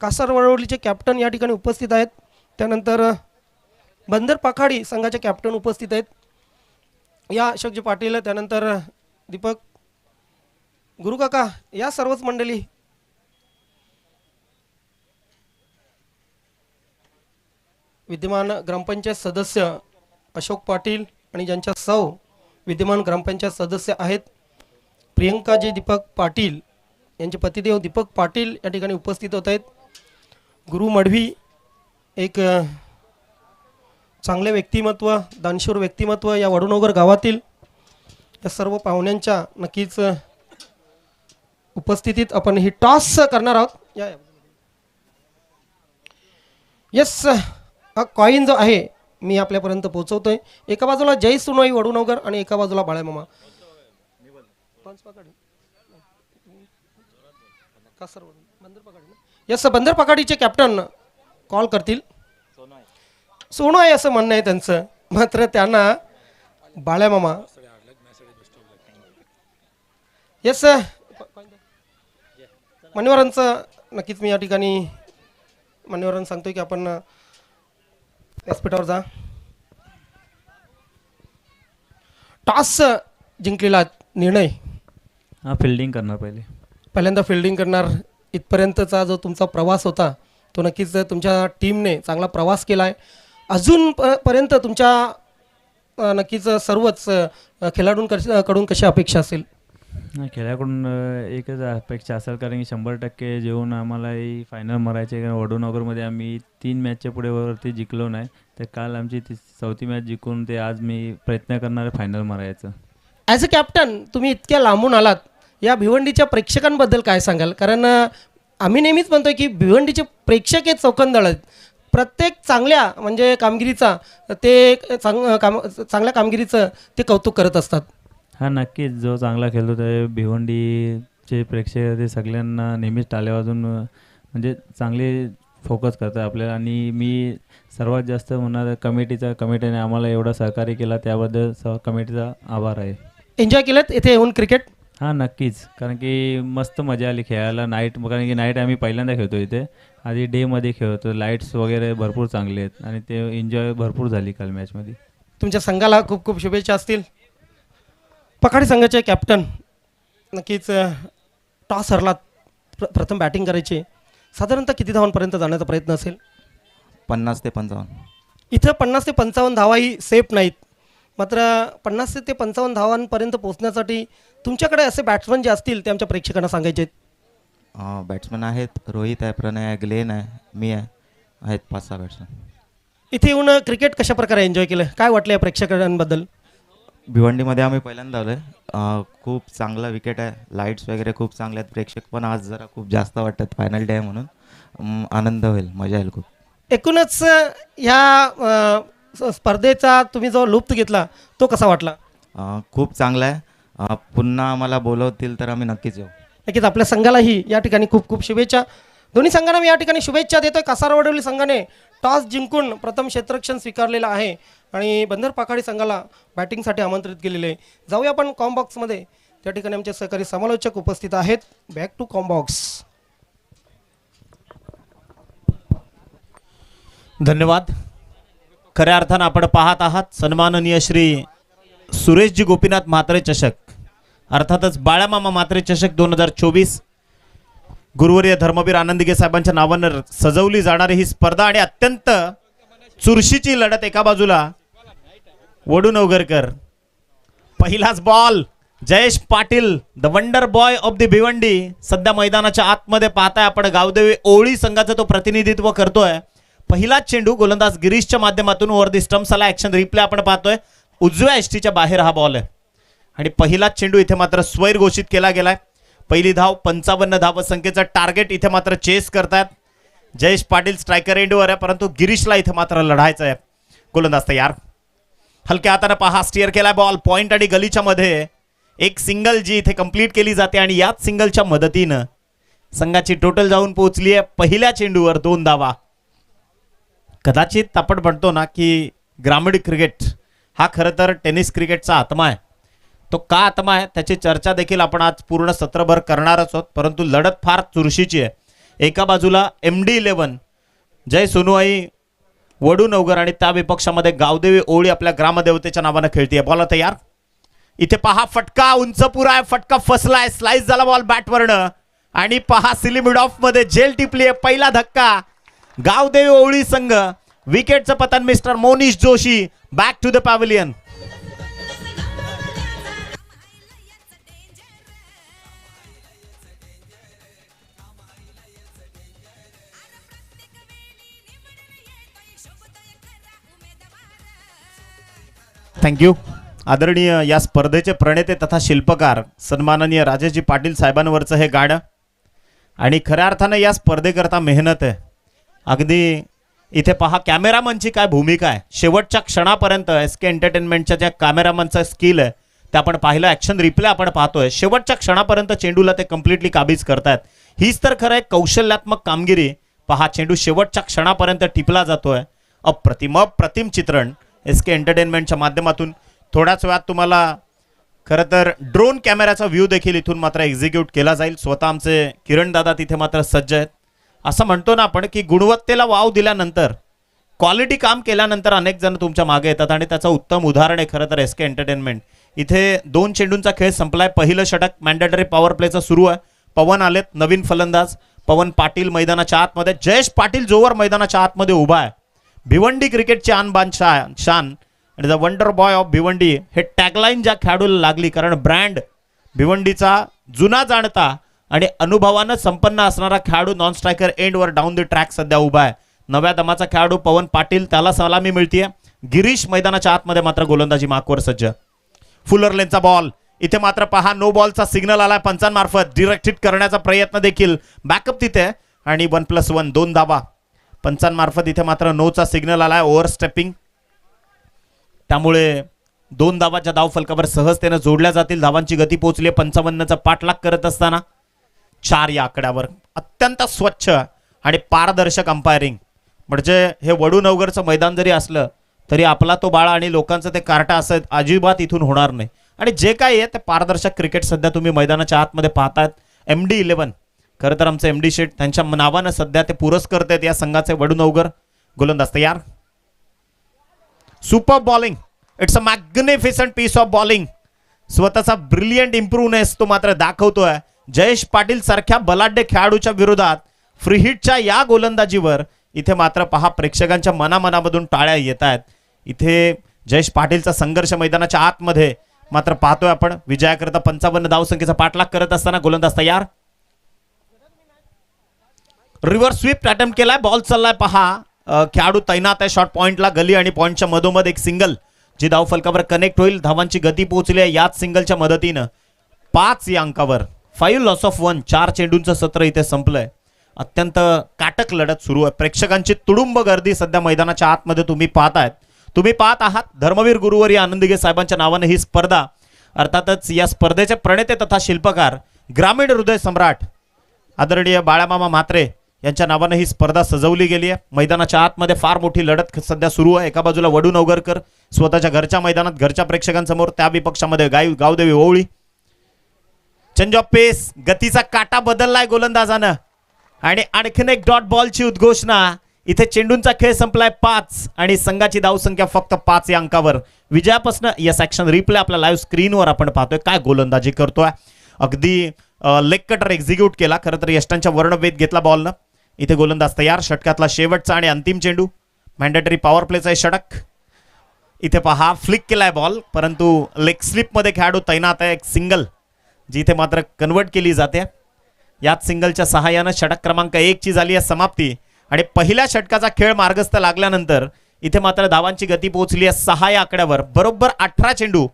कासारवडवलीचे कॅप्टन या ठिकाणी उपस्थित आहेत, त्यानंतर बंदर पाखाडी संघाचे कॅप्टन उपस्थित आहेत, या अशोकजी पाटील, त्यानंतर दीपक गुरुकाका, या सर्वच मंडळी. विद्यमान ग्रामपंचायत सदस्य अशोक पाटील आणि ज्यांच्या सौ विद्यमान ग्रामपंचायत सदस्य आहेत प्रियंकाजी दीपक पाटील, यांचे पतिदेव दीपक पाटील या ठिकाणी उपस्थित होत आहेत. गुरु मडवी एक चांगले व्यक्तिमत्व, दानशूर व्यक्तिमत्व या वडूनगर गावातील या सर्व पाहुण्यांच्या नक्कीच उपस्थितीत आपण ही टॉस करणार आहोत. या येस, हा कॉईन जो आहे मी आपल्यापर्यंत पोहोचवतोय. एका बाजूला जय सुनोई वडूनगर आणि एका बाजूला बाळामामा. येस, बंदर पकाडीचे कॅप्टन कॉल करतील. सोनोय असं म्हणणं आहे त्यांचं, मात्र त्यांना बाळामामा. येस, मान्यवरांचं नक्कीच मी या ठिकाणी मान्यवरांना सांगतोय की आपण व्यासपीठावर जा. टॉस जिंकलेला निर्णय. हा, फिल्डिंग करणार पहिल्यांदा फिल्डिंग करणार. इथपर्यंतचा जो तुमचा प्रवास होता तो नक्कीच तुमच्या टीमने चांगला प्रवास केला आहे. अजून पर्यंत तुमच्या नक्कीच सर्वच खेळाडूंकडून कशी अपेक्षा असेल? खेळाकडून एकच अपेक्षा असेल, कारण की 100% जेवून आम्हालाही फायनल मारायचे. कारण वडूनगरमध्ये आम्ही 3 मॅचच्या पुढे वरती जिंकलो नाही, तर काल आमची 4थी मॅच जिंकून ते आज मी प्रयत्न करणार आहे फायनल मारायचं. ॲज अ कॅप्टन तुम्ही इतक्या लांबून आलात, या भिवंडीच्या प्रेक्षकांबद्दल काय सांगाल? कारण आम्ही नेहमीच म्हणतोय की भिवंडीचे प्रेक्षक हे चौकंदळ आहेत. प्रत्येक चांगल्या म्हणजे कामगिरीचा ते चांगल्या कामगिरीचं ते कौतुक करत असतात. हा, नक्कीच. जो चांगला खेळतो ते भिवंडीचे प्रेक्षक ते सगळ्यांना नेहमीच टाळ्या वाजून म्हणजे चांगले फोकस करतात आपल्याला. आणि मी सर्वात जास्त म्हणणार कमिटीने आम्हाला एवढा सहकार्य केला, त्याबद्दल कमिटीचा आभार आहे. एन्जॉय केलं इथे येऊन क्रिकेट? हां, नक्कीच. कारण की मस्त मजा आली खेळायला. कारण की नाईट आम्ही पहिल्यांदा खेळतो इथे. आधी डेमध्ये खेळतो. लाईट्स वगैरे भरपूर चांगले आहेत आणि ते एन्जॉय भरपूर झाली काल मॅचमध्ये. तुमच्या संघाला खूप खूप शुभेच्छा असतील. पकाडी संघाचे कॅप्टन, नक्कीच टॉस हरलात, प्रथम बॅटिंग करायची. साधारणतः किती धावांपर्यंत जाण्याचा प्रयत्न असेल? 50 ते 55. इथं 50 ते 55 धावाही सेफ नाहीत. मात्र 50 ते 55 धावांपर्यंत पोहोचण्यासाठी तुमच्याकडे असे बॅट्समन जे असतील ते आमच्या प्रेक्षकांना सांगायचे आहेत. बॅट्समन आहेत. रोहित आहे, प्रणय आहे, ग्लेन आहे, मी आहे, आहेत 5-6 बॅट्समन. इथे येऊन क्रिकेट कशा प्रकारे एन्जॉय केलं? काय वाटलं या प्रेक्षकांबद्दल? भिवंडीमध्ये आम्ही पहिल्यांदा आलो आहे. खूप चांगला विकेट आहे. लाईट्स वगैरे खूप चांगले आहेत. प्रेक्षक पण आज जरा खूप जास्त वाटतात. फायनल डे आहे म्हणून आनंद होईल, मजा येईल खूप. एकूणच ह्या स्पर्धेचा तुम्ही जो लुप्त घेतला तो कसा वाटला? खूप चांगला आहे. पुन्हा आम्हाला बोलवतील तर आम्ही नक्कीच येऊ. नक्कीच आपल्या संघालाही या ठिकाणी खूप खूप शुभेच्छा. दोन्ही संघांना मी या ठिकाणी शुभेच्छा देतोय. कासारवडवली संघाने टॉस जिंकून प्रथम क्षेत्ररक्षण स्वीकारलेलं आहे आणि बंदर पाखाडी संघाला बॅटिंगसाठी आमंत्रित केलेले आहे. जाऊया आपण कॉम्बॉक्समध्ये. त्या ठिकाणी आमचे सहकारी समालोचक उपस्थित आहेत. Back to combox. धन्यवाद. खऱ्या अर्थानं आपण पाहत आहात सन्माननीय श्री सुरेशजी गोपीनाथ म्हात्रे चषक, अर्थातच बाळामामा म्हात्रे चषक 2024 गुरुवर्य धर्मवीर आनंदगे साहेबांच्या नावानं सजवली जाणारी ही स्पर्धा आणि अत्यंत चुरशीची लढत. एका बाजूला वडूनवगरकर, पहिलाच ball Jayesh Patil the wonder boy of the Bhiwandi सध्या मैदानाच्या आतमध्ये पाहताय आपण. गावदेवी ओळी संघाचं तो प्रतिनिधित्व करतोय. पहिलाच चेंडू गोलंदाज गिरीशच्या माध्यमातून वर दी स्टंप्स आला. ऍक्शन रिप्ले आपण पाहतोय. उजव्या एसटीच्या बाहेर हा बॉल आहे आणि पहिलाच चेंडू इथे मात्र स्वैर घोषित केला गेलाय. पहिली धाव 55 धावसंख्येचं टार्गेट इथे मात्र चेस करतात. जयेश पाटील स्ट्रायकर एंडवर आहे, परंतु गिरीशला इथे मात्र लढायचं आहे. गोलंदाज तयार. हलक्या हाताने पहा स्टिअर केलाय बॉल. पॉइंट आणि गलीच्या मध्ये एक सिंगल जी इथे कंप्लीट केली जाते आणि याच सिंगलच्या मदतीनं संघाची टोटल जाऊन पोहोचली आहे पहिल्या चेंडूवर 2 धावा. कदाचित आपण म्हणतो ना की ग्रामीण क्रिकेट हा खरं तर टेनिस क्रिकेटचा आत्मा आहे. तो का आत्मा आहे त्याची चर्चा देखील आपण आज पूर्ण सत्रभर करणारच आहोत, परंतु लढत फार चुरशीची आहे. एका बाजूला MD11 जय सोनुआई वडूनवगर आणि त्या विपक्षामध्ये गावदेवी ओळी आपल्या ग्रामदेवतेच्या नावानं खेळतीये. बॉल तयार. इथे पहा फटका उंच पुरा आहे. फटका फसलाय. स्लाइस झाला बॉल बॅटवरनं आणि पहा सिली मिड ऑफ मध्ये जेल टिपली आहे. पहिला धक्का गावदेवी ओळी संघ. विकेटचं पतन mister Monish Joshi. Back to the pavilion. Thank you. आदरणीय या स्पर्धेचे प्रणेते तथा शिल्पकार सन्माननीय राजेशजी पाटील साहेबांवरचं हे गाणं आणि खऱ्या अर्थानं या स्पर्धेकरता मेहनत आहे. अगदी इथे पहा कॅमेरामनची काय भूमिका आहे. शेवटच्या क्षणापर्यंत एस के एंटरटेनमेंटच्या ज्या कॅमेरामनचं स्किल आहे ते आपण पाहिलं. ॲक्शन रिप्ले आपण पाहतोय. शेवटच्या क्षणापर्यंत चेंडूला ते कम्प्लिटली काबीज करतायत. हीच तर खरं आहे कौशल्यात्मक कामगिरी. पहा चेंडू शेवटच्या क्षणापर्यंत टिपला जातोय. अप्रतिम चित्रण एस के एंटरटेनमेंटच्या माध्यमातून. थोड्याच वेळात तुम्हाला खरं तर ड्रोन कॅमेऱ्याचा व्ह्यू देखील इथून मात्र एक्झिक्यूट केला जाईल. स्वतः आमचे किरण दादा तिथे मात्र सज्ज आहेत. असं म्हणतो ना आपण की गुणवत्तेला वाव दिल्यानंतर, क्वालिटी काम केल्यानंतर अनेक जण तुमच्या मागे येतात आणि त्याचं उत्तम उदाहरण आहे खरं तर एस के एंटरटेनमेंट. इथे 2 चेंडूंचा खेळ संपलाय. पहिलं षटक मॅन्डेटरी पॉवर प्लेचं सुरू आहे. पवन आलेत नवीन फलंदाज. पवन पाटील मैदानाच्या आतमध्ये. जयेश पाटील जोवर मैदानाच्या आतमध्ये उभा आहे. भिवंडी क्रिकेटची आणबान शान आणि the wonder boy of Bhiwandi हे टॅगलाईन ज्या खेळाडूला लागली. कारण ब्रँड भिवंडीचा जुना जाणता आणि अनुभवानं संपन्न असणारा खेळाडू नॉन स्ट्रायकर एंडवर डाऊन द ट्रॅक सध्या उभा आहे. नव्या दमाचा खेळाडू पवन पाटील, त्याला सलामी मिळतीये. गिरीश मैदानाच्या आतमध्ये मात्र गोलंदाजी मार्कवर सज्ज. फुलर लेनचा बॉल. इथे मात्र पहा नो बॉलचा सिग्नल आलाय पंचांमार्फत. डिरेक्ट हिट करण्याचा प्रयत्न देखील बॅकअप तिथे आणि 1+1 2 धावा पंचांमार्फत. इथे मात्र नोचा सिग्नल आलाय. ओव्हर स्टेपिंग, त्यामुळे 2 धावाच्या धावफलकावर सहजतेनं जोडल्या जातील. धावांची गती पोहोचली 55चा पाठलाग करत असताना. 4 या आकड्यावर. अत्यंत स्वच्छ आणि पारदर्शक अंपायरिंग. म्हणजे हे वडूनवगरचं मैदान जरी असलं तरी आपला तो बाळा आणि लोकांचं ते कार्टा असं अजिबात इथून होणार नाही. आणि जे काय आहे ते पारदर्शक क्रिकेट सध्या तुम्ही मैदानाच्या आतमध्ये पाहतायत. MD11 खरं तर आमचे MD शेठ त्यांच्या नावानं सध्या ते पुरस्कृत आहेत या संघाचे. वडूनवगर गोलंदाज तयार. Super bowling. It's a magnificent piece of bowling. स्वतःचा ब्रिलियंट इम्प्रूव्हनेस तो मात्र दाखवतोय. जयेश पाटील सारख्या बलाढ्य खेळाडूच्या विरोधात फ्री हिटच्या या गोलंदाजीवर इथे मात्र पहा प्रेक्षकांच्या मनामनामधून टाळ्या येत आहेत. इथे जयेश पाटीलचा संघर्ष मैदानाच्या आतमध्ये मात्र पाहतोय आपण. विजयाकरता 55 धावसंख्येचा पाठलाग करत असताना गोलंदाज तयार. रिव्हर्स स्वीप अटेम्प्ट केलाय. बॉल चाललाय पहा. खेळाडू तैनात आहे शॉर्ट पॉइंटला. गली आणि पॉइंटच्या मधोमध एक सिंगल जी धावफलकावर कनेक्ट होईल. धावांची गती पोहोचली आहे याच सिंगलच्या मदतीनं. 5 या अंकावर. 5 लॉस ऑफ 1. 4 चेंडूंचं सत्र इथे संपलंय. अत्यंत काटक लढत सुरू आहे. प्रेक्षकांची तुडुंब गर्दी सध्या मैदानाच्या आतमध्ये तुम्ही पाहतायत. तुम्ही पाहत आहात धर्मवीर गुरुवर्य आनंदगे साहेबांच्या नावाने ही स्पर्धा. अर्थातच या स्पर्धेचे प्रणेते तथा शिल्पकार ग्रामीण हृदय सम्राट आदरणीय बाळामामा म्हात्रे यांच्या नावाने ही स्पर्धा सजवली गेली आहे. मैदानाच्या आतमध्ये फार मोठी लढत सध्या सुरू आहे. एका बाजूला वडूनवगरकर स्वतःच्या घरच्या मैदानात घरच्या प्रेक्षकांसमोर. त्या विपक्षामध्ये गावदेवी ओवळी. चेंज ऑफ पेस. गतीचा काटा बदललाय गोलंदाजानं आणि आणखीन एक डॉट बॉलची उद्घोषणा. इथे चेंडूंचा खेळ संपलाय 5 आणि संघाची धावसंख्या फक्त 5 या अंकावर. विजयापासून यस ॲक्शन रिप्ले आपल्या लाईव्ह स्क्रीनवर आपण पाहतोय. काय गोलंदाजी करतोय. अगदी लेग कटर एक्झिक्यूट केला. खरं तर यष्टांच्या वर्णवेध घेतला बॉलनं. इथे गोलंदाज तयार. षटकातला शेवटचा आणि अंतिम चेंडू. मॅन्डेटरी पॉवर प्लेचा षटक. इथे पहा फ्लिक केलाय बॉल परंतु लेग स्लिपमध्ये खेळाडू तैनात आहे. एक सिंगल जी इथे मात्र कन्वर्ट केली जाते. याच सिंगलच्या सहाय्यानं षटक क्रमांक 1 ची झाली आहे समाप्ती. आणि पहिल्या षटकाचा खेळ मार्गस्थ लागल्यानंतर इथे मात्र धावांची गती पोहोचली आहे 6 या आकड्यावर. बरोबर 18 चेंडू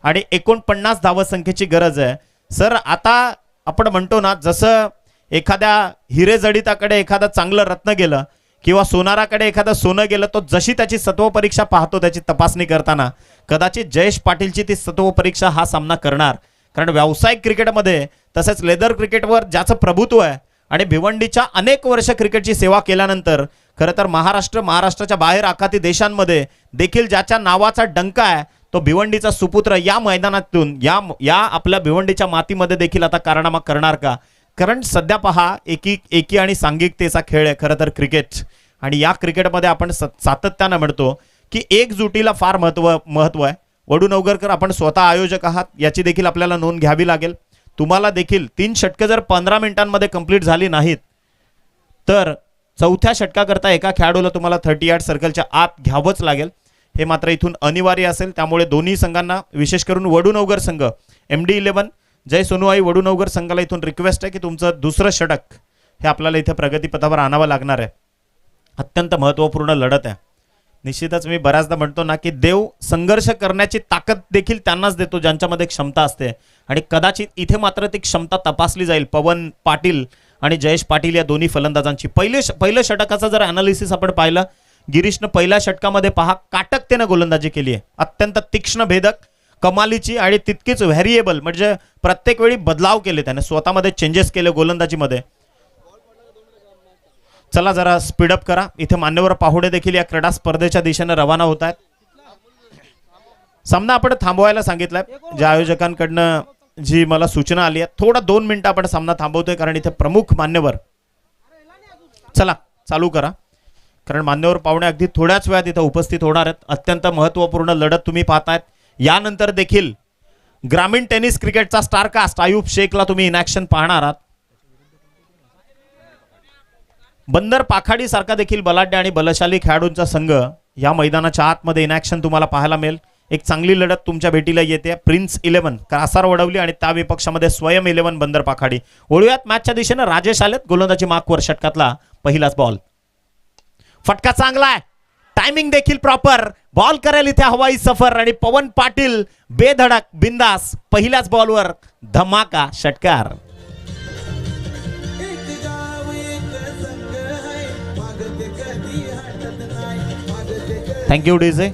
आणि 49 धावसंख्येची गरज आहे. सर आता आपण म्हणतो ना जसं एखाद्या हिरेजडिताकडे एखादं चांगलं रत्न गेलं किंवा सोनाराकडे एखादं सोनं गेलं तो जशी त्याची सत्व परीक्षा पाहतो त्याची तपासणी करताना कदाचित जयेश पाटीलची ती सत्व परीक्षा हा सामना करणार. कारण व्यावसायिक क्रिकेटमध्ये तसेच लेदर क्रिकेटवर ज्याचं प्रभुत्व आहे आणि भिवंडीच्या अनेक वर्ष क्रिकेटची सेवा केल्यानंतर खरं तर महाराष्ट्राच्या बाहेर आखाती देशांमध्ये देखील ज्याच्या नावाचा डंका आहे तो भिवंडीचा सुपुत्र या मैदानातून या आपल्या भिवंडीच्या मातीमध्ये देखील आता कारनामा करणार का. कारण सध्या पहा एकी आणि सांघिकतेचा खेळ आहे खरं तर क्रिकेट. आणि या क्रिकेटमध्ये आपण सातत्यानं म्हणतो की एकजुटीला फार महत्व आहे. वडूनवगरकर आपण स्वतः आयोजक आहात याची देखील आपल्याला नोंद घ्यावी लागेल. तुम्हाला देखील 3 षटकं जर 15 मिनिटांमध्ये कंप्लीट झाली नाहीत तर चौथ्या षटकाकरता एका खेळाडूला तुम्हाला 30 यार्ड सर्कलच्या आत घ्यावंच लागेल. हे मात्र इथून अनिवार्य असेल. त्यामुळे दोन्ही संघांना विशेष करून वडूनवगर संघ MD11 जय सोनूआई वडूनवगर संघाला इथून रिक्वेस्ट आहे की तुमचं दुसरं षटक हे आपल्याला इथे प्रगतीपथावर आणावं लागणार आहे. अत्यंत महत्त्वपूर्ण लढत आहे. निश्चितच मी बऱ्याचदा म्हणतो ना की देव संघर्ष करण्याची ताकद देखील त्यांनाच देतो ज्यांच्यामध्ये क्षमता असते, आणि कदाचित इथे मात्र ती क्षमता तपासली जाईल पवन पाटील आणि जयेश पाटील या दोन्ही फलंदाजांची. पहिलं षटकाचं जर अनालिसिस आपण पाहिलं, गिरीशनं पहिल्या षटकामध्ये पहा काटकतेनं गोलंदाजी केली आहे, अत्यंत तीक्ष्ण भेदक कमालीची आणि तितकीच व्हेरिएबल, म्हणजे प्रत्येक वेळी बदलाव केले त्याने, स्वतःमध्ये चेंजेस केले गोलंदाजीमध्ये. चला जरा स्पीडअप करा. इथे मान्यवर पाहुणे देखील या क्रीडा स्पर्धेच्या दिशेने रवाना होत आहेत. सामना आपण थांबवायला सांगितलाय ज्या आयोजकांकडनं जी मला सूचना आली आहे. थोडा 2 मिनिटं आपण सामना थांबवतोय कारण इथे प्रमुख मान्यवर. चला चालू करा, कारण मान्यवर पाहुणे अगदी थोड्याच वेळात इथे उपस्थित होणार आहेत. अत्यंत महत्त्वपूर्ण लढत तुम्ही पाहतायत. यानंतर देखील ग्रामीण टेनिस क्रिकेटचा स्टार कास्ट आयुब शेखला तुम्ही इन ॲक्शन पाहणार आहात. बंदर पाखाडी सारखा देखील बलाढ्य आणि बलशाली खेळाडूंचा संघ या मैदानाच्या आतमध्ये इन ॲक्शन तुम्हाला पाहायला मिळेल. एक चांगली लढत तुमच्या भेटीला येते. प्रिन्स 11 कासार वडवली आणि त्या विपक्षामध्ये स्वयं 11 बंदर पाखाडी. वळूयात मॅचच्या दिशेने. राजेश आलेत, गोलंदाजी मार्कवर षटकातला पहिलाच बॉल. फटका चांगला आहे, टायमिंग देखील प्रॉपर. बॉल करेल इथे हवाई सफर आणि पवन पाटील बेधडक बिंदास पहिल्याच बॉलवर धमाका षटकार. Thank you DJ.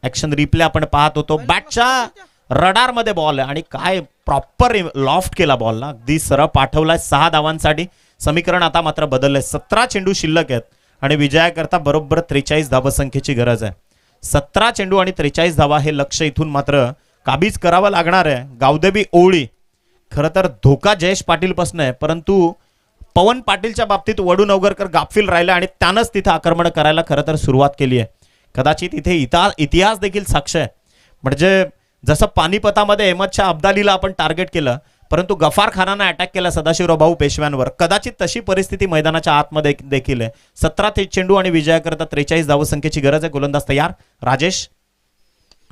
ऍक्शन रिप्ले आपण पाहत होतो. बॅटच्या रडार मध्ये बॉल आहे आणि काय प्रॉपर लॉफ्ट केला बॉलला, अगदी सरळ पाठवलाय 6 धावांसाठी. समीकरण आता मात्र बदललंय. 17 चेंडू शिल्लक आहेत आणि विजयाकरता बरोबर 43 धावसंख्येची गरज आहे. 17 चेंडू आणि 43 धावा हे लक्ष इथून मात्र काबीज करावं लागणार आहे. गावदेवी ओळी खरं तर धोका जयेश पाटील पासून आहे, परंतु पवन पाटीलच्या बाबतीत वडू नवगरकर गाफील राहिला आणि त्यानंच तिथे आक्रमण करायला खरं तर सुरुवात केली आहे. कदाचित इथे इतिहास देखील साक्ष आहे. म्हणजे जसं पानिपतामध्ये अहमदशाह अब्दालीला आपण टार्गेट केलं, परंतु गफार खानानं अटॅक केला सदाशिवराव भाऊ पेशव्यांवर, कदाचित तशी परिस्थिती मैदानाच्या आतमध्ये देखील आहे. 17 चेंडू आणि विजयाकरता 43 धावसंख्येची गरज आहे. गोलंदाज तयार. राजेश,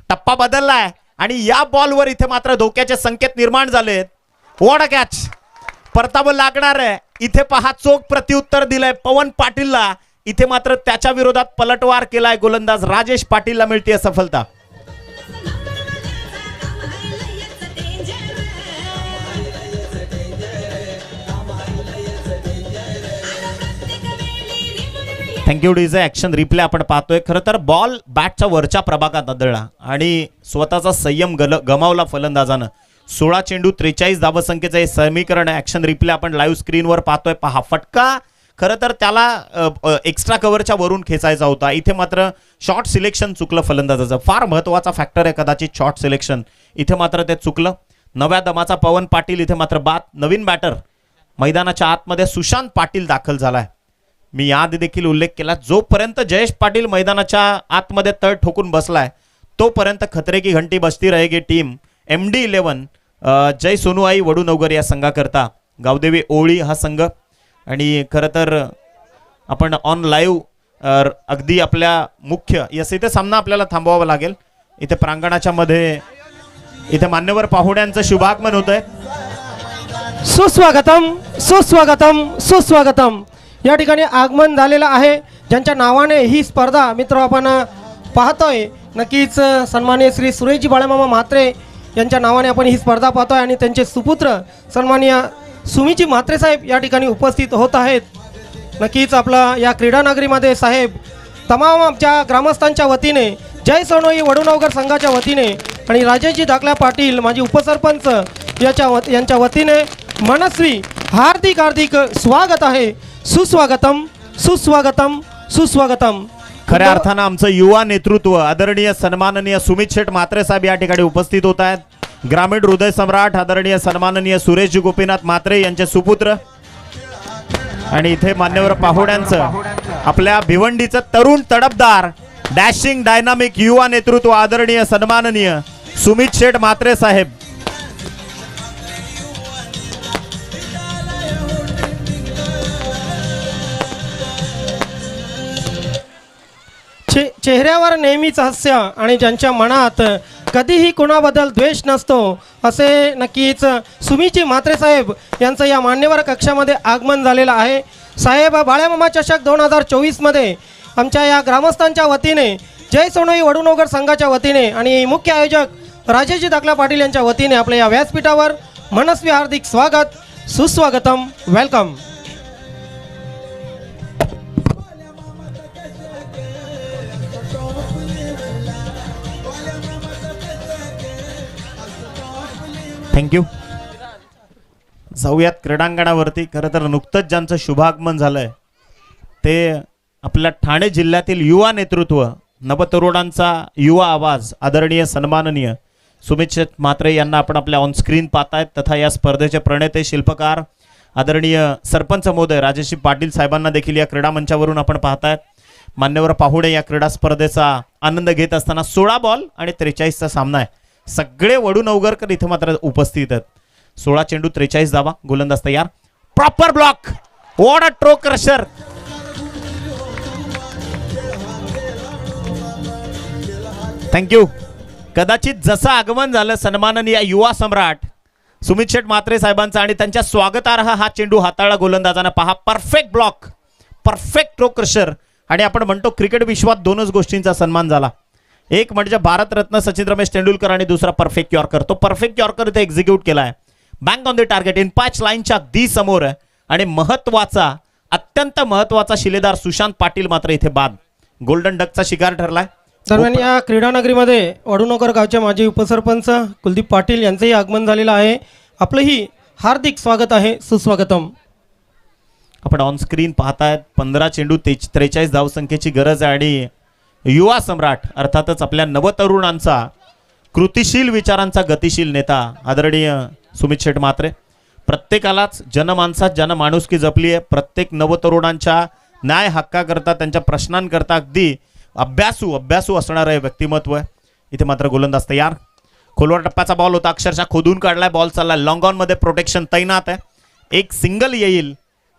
टप्पा बदललाय आणि या बॉलवर इथे मात्र धोक्याचे संकेत निर्माण झालेत. What a catch. परतावं लागणार आहे. इथे पहा चोख प्रत्युत्तर दिलंय पवन पाटीलला. इथे मात्र त्याच्या विरोधात पलटवार केलाय गोलंदाज राजेश पाटीलला मिळते सफलता. Thank you DJ. ऍक्शन रिप्ले आपण पाहतोय. खरं तर बॉल बॅटच्या वरच्या प्रभागात आदळला आणि स्वतःचा संयम गमावला फलंदाजानं. 16 चेंडू 43 धावसंख्येचं हे समीकरण ऍक्शन रिप्ले आपण लाईव्ह स्क्रीनवर पाहतोय. पहा फटका खरं तर त्याला एक्स्ट्रा कव्हरच्या वरून खेचायचा होता. इथे मात्र शॉर्ट सिलेक्शन चुकलं फलंदाजाचं. फार महत्त्वाचा फॅक्टर आहे कदाचित शॉर्ट सिलेक्शन. इथे मात्र ते चुकलं. नव्या दमाचा पवन पाटील इथे मात्र बाद. नवीन बॅटर मैदानाच्या आतमध्ये सुशांत पाटील दाखल झालाय. मी याआधी देखील उल्लेख केला, जोपर्यंत जयेश पाटील मैदानाच्या आतमध्ये तळ ठोकून बसलाय तोपर्यंत खतरे की घंटी बजती रहेगी टीम MD 11 जय सोनूआई वडू नवगर या संघाकरता. गावदेवी ओळी हा संघ. आणि खरं तर आपण ऑन लाईव्ह अगदी आपल्या मुख्य इथे सामना आपल्याला थांबवावा लागेल. इथे प्रांगणाच्या मध्ये इथे मान्यवर पाहुण्यांचं शुभागमन होत आहे. सुस्वागतम सुस्वागतम सुस्वागतम. या ठिकाणी आगमन झालेलं आहे ज्यांच्या नावाने ही स्पर्धा मित्र आपण पाहतोय. नक्कीच सन्माननीय श्री सुरेशजी बाळामामा म्हात्रे यांच्या नावाने आपण ही स्पर्धा पाहतोय आणि त्यांचे सुपुत्र सन्माननीय सुमीजी म्हात्रे साहेब या ठिकाणी उपस्थित होत आहेत. नक्कीच आपला या क्रीडा नगरीमध्ये साहेब तमाम आमच्या ग्रामस्थांच्या वतीने, जय सोनोई वडूनवगर संघाच्या वतीने आणि राजेशजी धाकल्या पाटील माजी उपसरपंच यांच्या वतीने मनस्वी हार्दिक हार्दिक स्वागत आहे. सुस्वागतम सुस्वागतम सुस्वागतम. खऱ्या अर्थानं आमचं युवा नेतृत्व आदरणीय सन्माननीय सुमित शेठ म्हात्रे साहेब या ठिकाणी उपस्थित होत आहेत. ग्रामीण हृदय सम्राट आदरणीय सन्माननीय सुरेशजी गोपीनाथ म्हात्रे यांचे सुपुत्र. आणि इथे मान्यवर पाहुण्यांचं आपल्या भिवंडीचं तरुण तडफदार डॅशिंग डायनामिक युवा नेतृत्व आदरणीय सन्माननीय सुमित शेठ म्हात्रे साहेब. चेहऱ्यावर नेहमीच हास्य आणि ज्यांच्या मनात कधीही कुणाबद्दल द्वेष नसतो असे नक्कीच सुमीजी म्हात्रे साहेब यांचं या मान्यवर कक्षामध्ये आगमन झालेलं आहे. साहेब बाळामामा चषक 2024 मध्ये आमच्या या ग्रामस्थांच्या वतीने जय सोनई वडूनगर संघाच्या वतीने आणि मुख्य आयोजक राजेशजी दाखला पाटील यांच्या वतीने आपल्या या व्यासपीठावर मनस्वी हार्दिक स्वागत, सुस्वागतम, वेलकम. थँक्यू. जाऊयात क्रीडांगणावरती. खरं तर नुकतंच ज्यांचं शुभागमन झालंय ते आपल्या ठाणे जिल्ह्यातील युवा नेतृत्व, नवतरुणांचा युवा आवाज, आदरणीय सन्माननीय सुमित शेठ म्हात्रे यांना आपण आपल्या ऑनस्क्रीन पाहतायत. तथा या स्पर्धेचे प्रणेते शिल्पकार आदरणीय सरपंच महोदय राजेशजी पाटील साहेबांना देखील या क्रीडा मंचावरून आपण पाहतायत. मान्यवर पाहुणे या क्रीडा स्पर्धेचा आनंद घेत असताना 16 बॉल आणि 43चा सामना आहे. सगळे वडूनवरकर इथे मात्र उपस्थित आहेत. 16 चेंडू 43 धावा. गोलंदाज तयार. Proper block. What a throw crusher. Thank you. कदाचित जसं आगमन झालं सन्माननीय युवा सम्राट सुमित शेठ म्हात्रे साहेबांचा आणि त्यांच्या स्वागतार्ह हा चेंडू हाताळला गोलंदाजानं. पहा, परफेक्ट ब्लॉक, परफेक्ट ट्रो क्रशर. आणि आपण म्हणतो क्रिकेट विश्वात दोनच गोष्टींचा सन्मान झाला. एक म्हणजे भारतरत्न सचिन रमेश तेंडुलकर आणि दुसरा परफेक्ट यॉर्कर. तो परफेक्ट यॉर्कर इथे एक्झिक्यूट केला आहे. Bank on the target in patch लाईनच्या अगदी समोर आहे. आणि महत्वाचा, अत्यंत महत्वाचा शिलेदार सुशांत पाटील मात्र इथे बाद. गोल्डन डकचा शिकार ठरलाय. दरम्यान या क्रीडानगरीमध्ये वडूनगर गावचे माजी उपसरपंच कुलदीप पाटील यांचंही आगमन झालेलं आहे. आपलंही हार्दिक स्वागत आहे, सुस्वागतम. आपण ऑन स्क्रीन पाहतायत 15 चेंडू 43 धावसंख्येची गरज आहे. आणि युवा सम्राट अर्थातच आपल्या नवतरुणांचा, कृतिशील विचारांचा गतिशील नेता आदरणीय सुमित शेठ म्हात्रे. प्रत्येकालाच जनमानसात जनमाणुसकी जपली आहे. प्रत्येक नवतरुणांच्या न्याय हक्काकरता, त्यांच्या प्रश्नांकरता अगदी अभ्यासू असणारं हे व्यक्तिमत्व आहे. इथे मात्र गोलंदाज तयार. खोलवर टप्प्याचा बॉल होता, अक्षरशः खोदून काढलाय. बॉल चाललाय लॉंग ऑन मध्ये. प्रोटेक्शन तैनात आहे. एक सिंगल येईल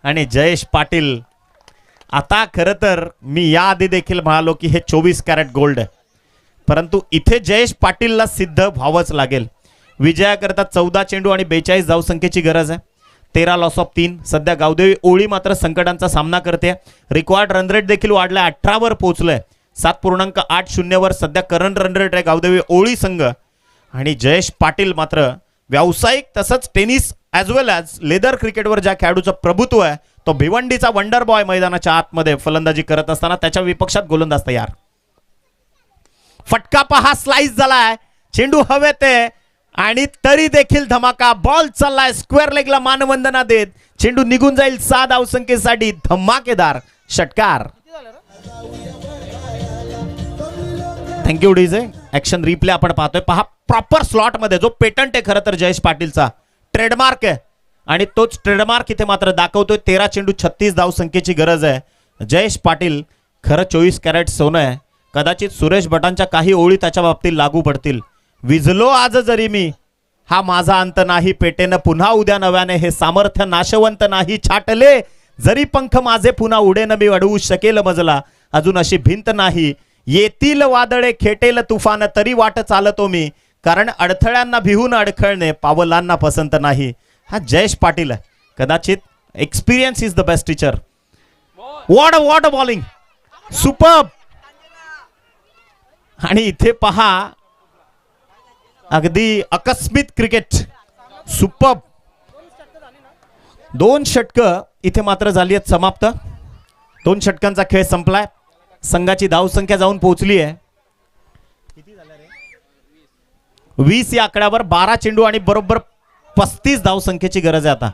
आणि जयेश पाटील. आता खरं तर मी याआधी देखील म्हणालो की हे 24 कॅरेट गोल्ड आहे, परंतु इथे जयेश पाटीलला सिद्ध व्हावंच लागेल. विजयाकरता 14 चेंडू आणि 42 धावसंख्येची गरज आहे. 13 लॉस ऑफ 3. सध्या गावदेवी ओळी मात्र संकटांचा सामना करते. रिक्वायर्ड रन रेट देखील वाढलाय, 18 वर पोहोचलंय. 7.80 वर सध्या करंट रन रेट आहे गावदेवी ओळी संघ. आणि जयेश पाटील मात्र व्यावसायिक तसंच टेनिस ॲज वेल ॲज लेदर क्रिकेटवर ज्या खेळाडूचं प्रभुत्व आहे तो भिवंडीचा वंडर बॉय मैदानाच्या आतमध्ये फलंदाजी करत असताना त्याच्या विपक्षात गोलंदाज तयार. फटका पहा, स्लाइस झालाय. चेंडू हवेत आहे आणि तरी देखील धमाका. बॉल चाललाय स्क्वेअर लेगला मानवंदना देत. चेंडू निघून जाईल 6 धावसंख्येसाठी. धमाकेदार षटकार. Thank you DJ. ऍक्शन रिप्ले आपण पाहतोय. पहा, प्रॉपर स्लॉट मध्ये जो पेटंट आहे खरं तर जयेश पाटीलचा, ट्रेडमार्क आहे आणि तोच ट्रेडमार्क इथे मात्र दाखवतोय. 13 चेंडू 36 धावसंख्येची गरज आहे. जयेश पाटील खरं 24 कॅरेट सोनं आहे. कदाचित सुरेश भटांच्या काही ओळी त्याच्या बाबतीत लागू पडतील. विझलो आज जरी मी, हा माझा अंत नाही. पेटेनं पुन्हा उद्या नव्याने, हे सामर्थ्य नाशवंत नाही. छाटले जरी पंख माझे पुन्हा उडेन मी, अडवू शकेल मजला अजून अशी भिंत नाही. येतील वादळे खेटेल तुफान तरी वाट चालतो मी, कारण अडथळ्यांना भिवून अडखळणे पावलांना पसंत नाही. हा जयेश पाटील आहे. कदाचित experience is the best teacher. What bowling, superb. आणि इथे पहा, अगदी आकस्मित क्रिकेट, सुपर्ब. 2 षटकं इथे मात्र झाली आहेत समाप्त. 2 षटकांचा खेळ संपलाय. संघाची धावसंख्या जाऊन पोहोचली आहे 20 या आकड्यावर. 12 चेंडू आणि बरोबर 35 धावसंख्येची गरज आहे आता.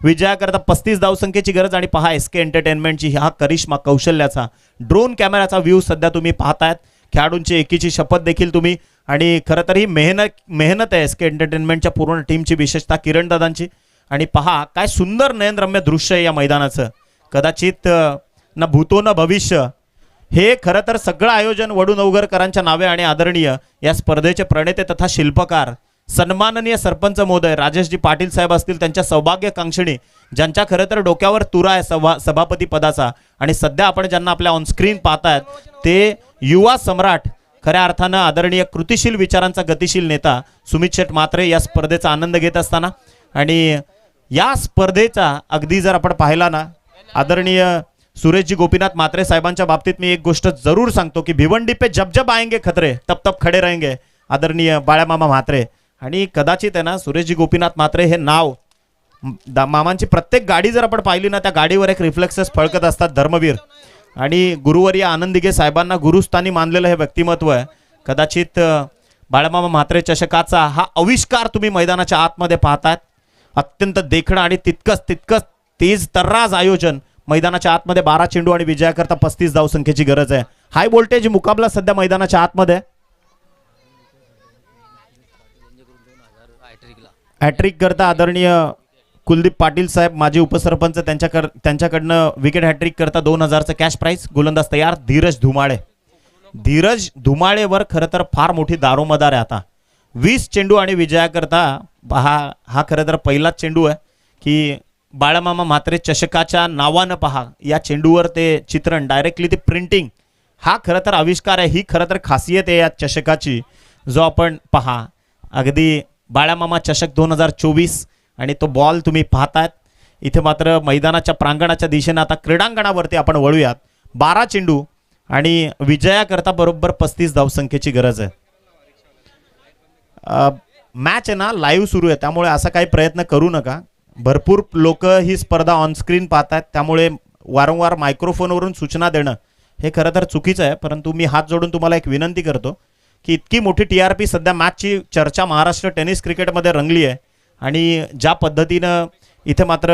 विजयाकरता 35 धावसंख्येची गरज. आणि पहा, एसके एंटरटेनमेंटची हा करिश्मा कौशल्याचा ड्रोन कॅमेराचा व्ह्यू सध्या तुम्ही पाहतायत. खेळाडूंची एकीची शपथ देखील तुम्ही. आणि खरं तर ही मेहनत आहे एसके एंटरटेनमेंटच्या पूर्ण टीमची, विशेषतः किरण दादांची. आणि पहा काय सुंदर नयनरम्य दृश्य आहे या मैदानाचं. कदाचित ना भूतो ना भविष्य, हे खरं तर सगळं आयोजन वडू नवगरकरांच्या नावे आणि आदरणीय या स्पर्धेचे प्रणेते तथा शिल्पकार सन्माननीय सरपंच महोदय राजेशजी पाटील साहेब असतील, त्यांच्या सौभाग्यकांक्षिणी ज्यांच्या खरं तर डोक्यावर तुरा आहे सभापती पदाचा, आणि सध्या आपण ज्यांना आपल्या ऑनस्क्रीन पाहतायत ते युवा सम्राट खऱ्या अर्थानं आदरणीय कृतिशील विचारांचा गतिशील नेता सुमित शेठ म्हात्रे या स्पर्धेचा आनंद घेत असताना, आणि या स्पर्धेचा अगदी जर आपण पाहिला ना आदरणीय सुरेशजी गोपीनाथ म्हात्रे साहेबांच्या बाबतीत मी एक गोष्ट जरूर सांगतो की भिवंडी पे जब जब आएंगे खतरे तब तब खडे रहेंगे आदरणीय बाळामामा म्हात्रे. आणि कदाचित आहे ना सुरेशजी गोपीनाथ म्हात्रे हे नाव मामांची प्रत्येक गाडी जर आपण पाहिली ना त्या गाडीवर एक रिफ्लेक्सेस फळकत असतात धर्मवीर, आणि गुरुवर्य आनंद दिघे साहेबांना गुरुस्थानी मानलेलं हे व्यक्तिमत्व आहे. कदाचित बाळामामा म्हात्रे चषकाचा हा आविष्कार तुम्ही मैदानाच्या आतमध्ये पाहतायत. अत्यंत देखणं आणि तितकंच तेज तर्राज आयोजन. मैदानाच्या आतमध्ये 12 चेंडू आणि विजयाकरता 35 धावसंख्येची गरज आहे. हाय व्होल्टेज मुकाबला सध्या मैदानाच्या आतमध्ये. हॅट्रिक करता आदरणीय कुलदीप पाटील साहेब माजी उपसरपंच त्यांच्याकडनं विकेट हॅट्रिक करता 2000चं कॅश प्राइस. गोलंदाज तयार धीरज धुमाळे. धीरज धुमाळेवर खरं तर फार मोठी दारोमदार आहे आता. 20 चेंडू आणि विजयाकरता हा खरं तर पहिलाच चेंडू आहे की बाळामामा म्हात्रे चषकाच्या नावानं पहा या चेंडूवर ते चित्रण डायरेक्टली ते प्रिंटिंग हा खरं तर आविष्कार आहे. ही खरं तर खासियत आहे या चषकाची जो आपण पहा अगदी बाळामामा चषक 2024 आणि तो बॉल तुम्ही पाहतायत. इथे मात्र मैदानाच्या प्रांगणाच्या दिशेनं आता क्रीडांगणावरती आपण वळूयात. 12 चेंडू आणि विजयाकरता बरोबर 35 धावसंख्येची गरज आहे. मॅच आहे ना लाईव्ह सुरू आहे त्यामुळे असा काही प्रयत्न करू नका. भरपूर लोक ही स्पर्धा ऑनस्क्रीन पाहतात त्यामुळे वारंवार मायक्रोफोनवरून सूचना देणं हे खरं तर चुकीचं आहे. परंतु मी हात जोडून तुम्हाला एक विनंती करतो की इतकी मोठी TRP सध्या मॅचची चर्चा महाराष्ट्र टेनिस क्रिकेटमध्ये रंगली आहे आणि ज्या पद्धतीनं इथे मात्र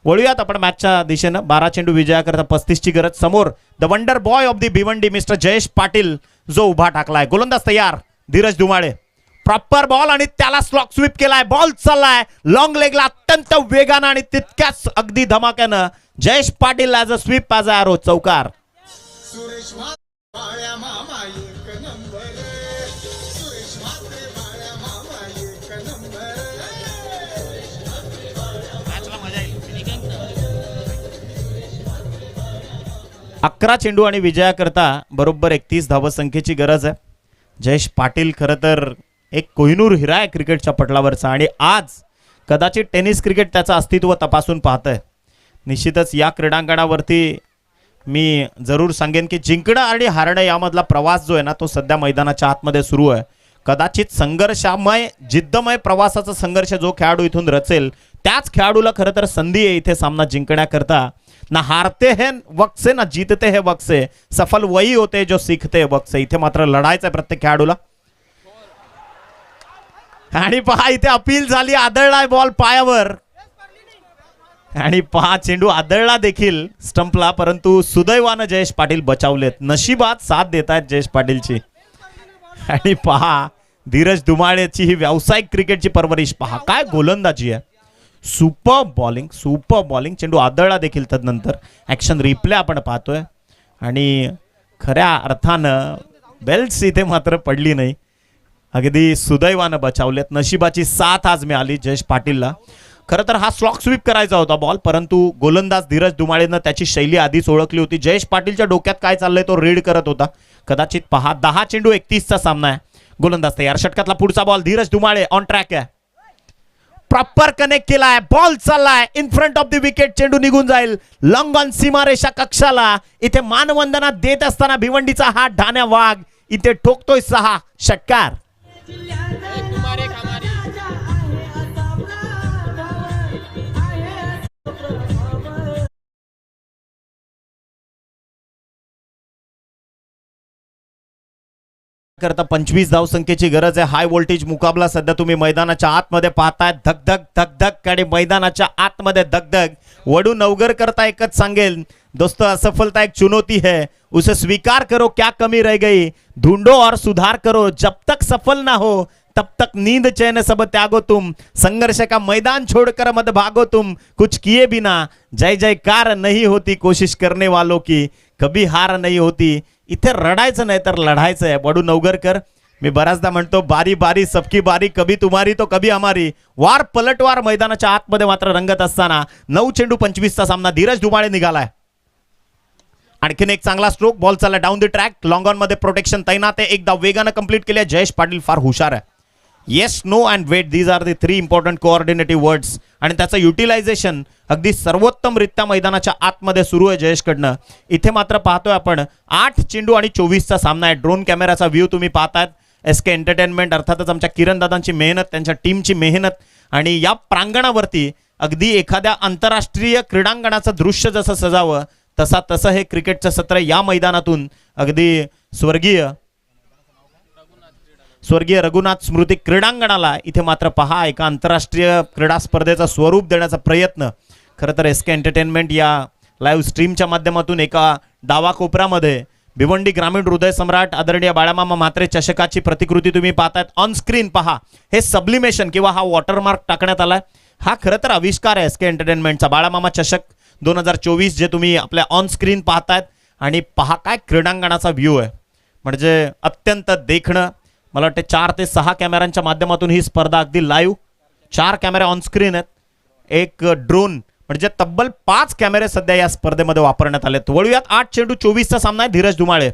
वळूयात आपण मॅचच्या दिशेनं. 12 चेंडू विजयाकरता 35ची गरज. समोर the wonder boy of the Bhiwandi mister Jayesh Patil जो उभा टाकलाय. गोलंदाज तयार धीरज धुमाळे. प्रॉपर बॉल आणि त्याला स्लॉक स्वीप केलाय. बॉल चाललाय लॉंग लेगला अत्यंत वेगानं आणि तितक्याच अगदी धमाक्यानं Jayesh Patil as a sweep as a arrow चौकार. अकरा चेंडू आणि विजयाकरता बरोबर 31 धावसंख्येची गरज आहे. जयेश पाटील खरं तर एक कोहिनूर हिरा आहे क्रिकेटच्या पटलावरचा आणि आज कदाचित टेनिस क्रिकेट त्याचं अस्तित्व तपासून पाहतंय. निश्चितच या क्रीडांगणावरती मी जरूर सांगेन की जिंकणं आणि हारणं यामधला प्रवास जो आहे ना तो सध्या मैदानाच्या आतमध्ये सुरू आहे. कदाचित संघर्षमय जिद्दमय प्रवासाचा संघर्ष जो खेळाडू इथून रचेल त्याच खेळाडूला खरं तर संधी आहे इथे सामना जिंकण्याकरता. ना हारते हैं वक्त से ना जीतते हैं वक्त से, सफल वही होते जो सीखते वक्त से. इथे मात्र लढायचं आहे प्रत्येक खेळाडूला. आणि पहा इथे अपील झाली. आदळलाय बॉल पायावर आणि पहा चेंडू आदळला देखील स्टंपला परंतु सुदैवानं जयेश पाटील बचावलेत. नशिबात साथ देत आहेत जयेश पाटीलची. आणि पहा धीरज धुमाळेची ही व्यावसायिक क्रिकेटची परवरिश पहा. काय गोलंदाजी आहे. Super bowling. चेंडू आदळला देखील. तदनंतर ॲक्शन रिप्ले आपण पाहतोय आणि खऱ्या अर्थानं बेल्ट्स इथे मात्र पडली नाही. अगदी सुदैवानं बचावलेत. नशिबाची साथ आज मिळाली जयेश पाटीलला. खरं तर हा स्लॉक स्वीप करायचा होता बॉल परंतु गोलंदाज धीरज धुमाळेनं त्याची शैली आधीच ओळखली होती. जयेश पाटीलच्या डोक्यात काय चाललंय तो रीड करत होता. कदाचित पहा 10 चेंडू 31चा सामना आहे. गोलंदाज तयार. षटकातला पुढचा ball Dheeraj Dhumale on track आहे. प्रॉपर कनेक्ट केलाय. बॉल चाललाय in front of the wicket. चेंडू निघून जाईल लॉंग ऑन सीमारेषा कक्षाला. इथे मानवंदना देत असताना भिवंडीचा हा ढाण्या वाघ इथे ठोकतोय 6 षटकार. करता 25 धावसंख्येची गरज आहे. हाय व्होल्टेज मुकाबला सध्या तुम्ही मैदानाच्या आतमध्ये पाहताय. धगधग आणि मैदानाच्या आतमध्ये दगदग. वडू नवगर करता एकच सांगेल दोस्तों असफलता एक चुनौती है उसे स्वीकार करो क्या कमी रह गई ढूंढो और सुधार करो जब तक सफल ना हो तब तक नींद चैन सब त्यागो तुम, संघर्ष का मैदान छोड़कर मत भागो तुम, कुछ किए बिना जय जयकार नहीं होती, कोशिश करने वालों की कभी हार नाही होती. इथे रडायचं नाही तर लढायचं आहे. बडू नवगरकर, मी बऱ्याचदा म्हणतो बारी बारी सबकी बारी, कभी तुम्हारी तो कभी हमारी. वार पलटवार मैदानाच्या आतमध्ये मात्र रंगत असताना 9 चेंडू 25चा सामना. धीरज धुमाळे निघालाय. आणखीन एक चांगला स्ट्रोक. बॉल चालला down the track. Long on मध्ये प्रोटेक्शन तैनात आहे. एकदा वेगानं कंप्लीट केले. जयेश पाटील फार हुशार आहे. Yes, no and wait, these are the 3 important coordinative words. आणि त्याचं युटिलायझेशन अगदी सर्वोत्तमरित्या मैदानाच्या आतमध्ये सुरू आहे जयेशकडनं. इथे मात्र पाहतोय आपण 8 चेंडू आणि 24चा सामना आहे. ड्रोन कॅमेराचा व्ह्यू तुम्ही पाहतायत. SK एंटरटेनमेंट अर्थातच आमच्या किरण दादांची मेहनत, त्यांच्या टीमची मेहनत. आणि या प्रांगणावरती अगदी एखाद्या आंतरराष्ट्रीय क्रीडांगणाचं दृश्य जसं सजावं तसं हे क्रिकेटचं सत्र या मैदानातून अगदी स्वर्गीय रघुनाथ स्मृती क्रीडांगणाला इथे मात्र पहा एका आंतरराष्ट्रीय क्रीडा स्पर्धेचा स्वरूप देण्याचा प्रयत्न. खरं तर SK एंटरटेनमेंट या लाईव्ह स्ट्रीमच्या माध्यमातून एका डावा कोपऱ्यामध्ये भिवंडी ग्रामीण हृदय सम्राट आदरणीय बाळामामा म्हात्रे चषकाची प्रतिकृती तुम्ही पाहतायत. ऑन स्क्रीन पहा, हे सब्लिमेशन किंवा हा वॉटरमार्क टाकण्यात आलाय. हा खरं तर आविष्कार आहे SK एंटरटेनमेंटचा. बाळामामा चषक 2024 जे तुम्ही आपल्या ऑन स्क्रीन पाहतायत. आणि पहा काय क्रीडांगणाचा व्ह्यू आहे, म्हणजे अत्यंत देखणं. मला वाटते 4 ते 6 कॅमेऱ्यांच्या माध्यमातून ही स्पर्धा अगदी लाईव्ह. 4 कॅमेरे ऑन स्क्रीन आहेत. एक ड्रोन, म्हणजे तब्बल 5 कॅमेरे सध्या या स्पर्धेमध्ये वापरण्यात आलेत. वळूयात 8 चेंडू 24चा सामना आहे. धीरज धुमाळे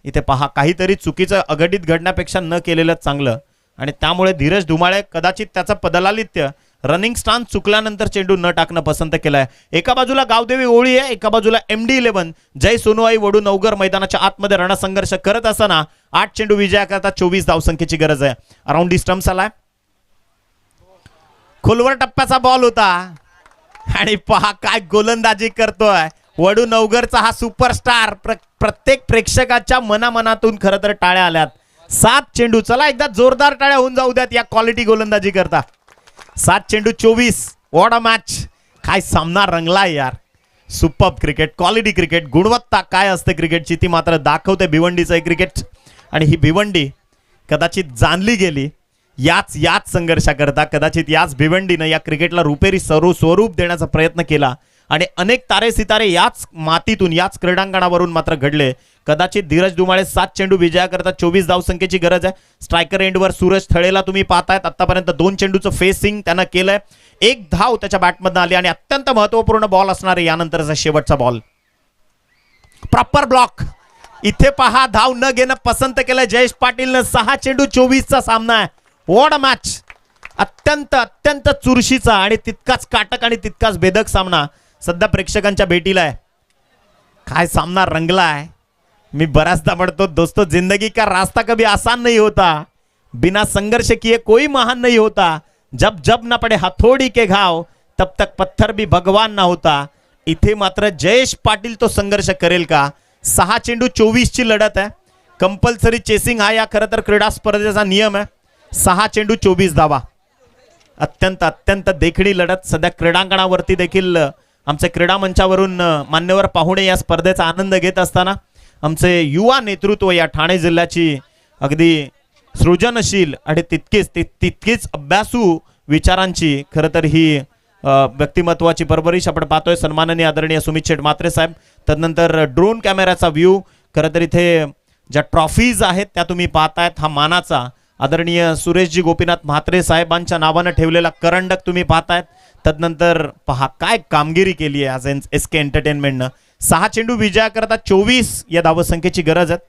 इथे पहा, काहीतरी चुकीचं अघटित घडण्यापेक्षा न केलेलं चांगलं. आणि त्यामुळे धीरज धुमाळे कदाचित त्याचं पदलालित्य रनिंग स्टान्स चुकल्यानंतर चेंडू न टाकणं पसंत केलंय. एका बाजूला गावदेवी ओळी आहे, एका बाजूला MD11 जय सोनूआई वडू नवगर मैदानाच्या आतमध्ये रणसंघर्ष करत असताना 8 चेंडू विजयाकरता 24 धावसंख्येची गरज आहे. अराउंड दी स्टंप्स आलाय. खोलवर टप्प्याचा बॉल होता आणि पहा काय गोलंदाजी करतोय वडू नवगरचा हा सुपरस्टार. प्रत्येक प्रेक्षकाच्या मनामनातून खरं तर टाळ्या आल्यात. 7 चेंडू, चला एकदा जोरदार टाळ्या होऊन जाऊ द्यात या क्वालिटी गोलंदाजी करता. 7 चेंडू 24. What a match. काय सामना रंगलाय यार. सुपर्ब क्रिकेट, क्वालिटी क्रिकेट, गुणवत्ता काय असते क्रिकेटची ती मात्र दाखवते भिवंडीचं क्रिकेट. आणि ही भिवंडी कदाचित जाणली गेली याच संघर्षाकरता. कदाचित याच भिवंडीनं या क्रिकेटला रुपेरी स्वरूप देण्याचा प्रयत्न केला. आणि अनेक तारे सितारे याच मातीतून याच क्रीडांगणावरून मात्र घडले. कदाचित धीरज धुमाळे 7 चेंडू विजयाकरता 24 धावसंख्येची गरज आहे. स्ट्रायकर एंडवर सूरज थळेला तुम्ही पाहतायत. आतापर्यंत 2 चेंडूचं फेसिंग त्यानं केलंय. 1 धाव त्याच्या बॅटमधनं आली आणि अत्यंत महत्वपूर्ण बॉल असणार आहे यानंतरचा शेवटचा बॉल. Proper block. इथे पहा, धाव न घेणं पसंत केलं जयेश पाटीलनं. 6 चेंडू 24चा सामना आहे. What a match. अत्यंत चुरशीचा आणि तितकाच काटक आणि तितकाच भेदक सामना सध्या प्रेक्षकांच्या भेटीला आहे. काय सामना रंगला आहे. मी बऱ्याचदा म्हणतो दोस्तों, जिंदगी का रास्ता कभी आसान नहीं होता, बिना संघर्ष किए कोई महान नहीं होता, जब जब न पडे हथोड़ी के घाव तब तक पत्थर भी भगवान ना होता. इथे मात्र जयेश पाटील तो संघर्ष करेल का. 6 चेंडू 24ची लढत आहे. कंपल्सरी चेसिंग हा या खरं तर क्रीडा स्पर्धेचा नियम आहे. 6 चेंडू 24 धावा. अत्यंत देखणी लढत. सध्या क्रीडांगणावरती देखील आमचे क्रीडा मंचावरून मान्यवर पाहुणे या स्पर्धेचा आनंद घेत असताना आमचे युवा नेतृत्व या ठाणे जिल्ह्याची अगदी सृजनशील आणि तितकीच अभ्यासू विचारांची खरं तर ही व्यक्तिमत्वाची परवरिश आपण पाहतोय. सन्माननीय आदरणीय सुमित शेठ म्हात्रे साहेब. तदनंतर ड्रोन कॅमेराचा व्ह्यू. खरं तर इथे ज्या ट्रॉफीज आहेत त्या तुम्ही पाहतायत. हा मानाचा आदरणीय सुरेशजी गोपीनाथ म्हात्रे साहेबांच्या नावानं ठेवलेला करंडक तुम्ही पाहतायत. तदनंतर पहा काय कामगिरी केली आहे आज SK एंटरटेनमेंटनं. 6 चेंडू विजयाकरता 24 या धावसंख्येची गरज आहे.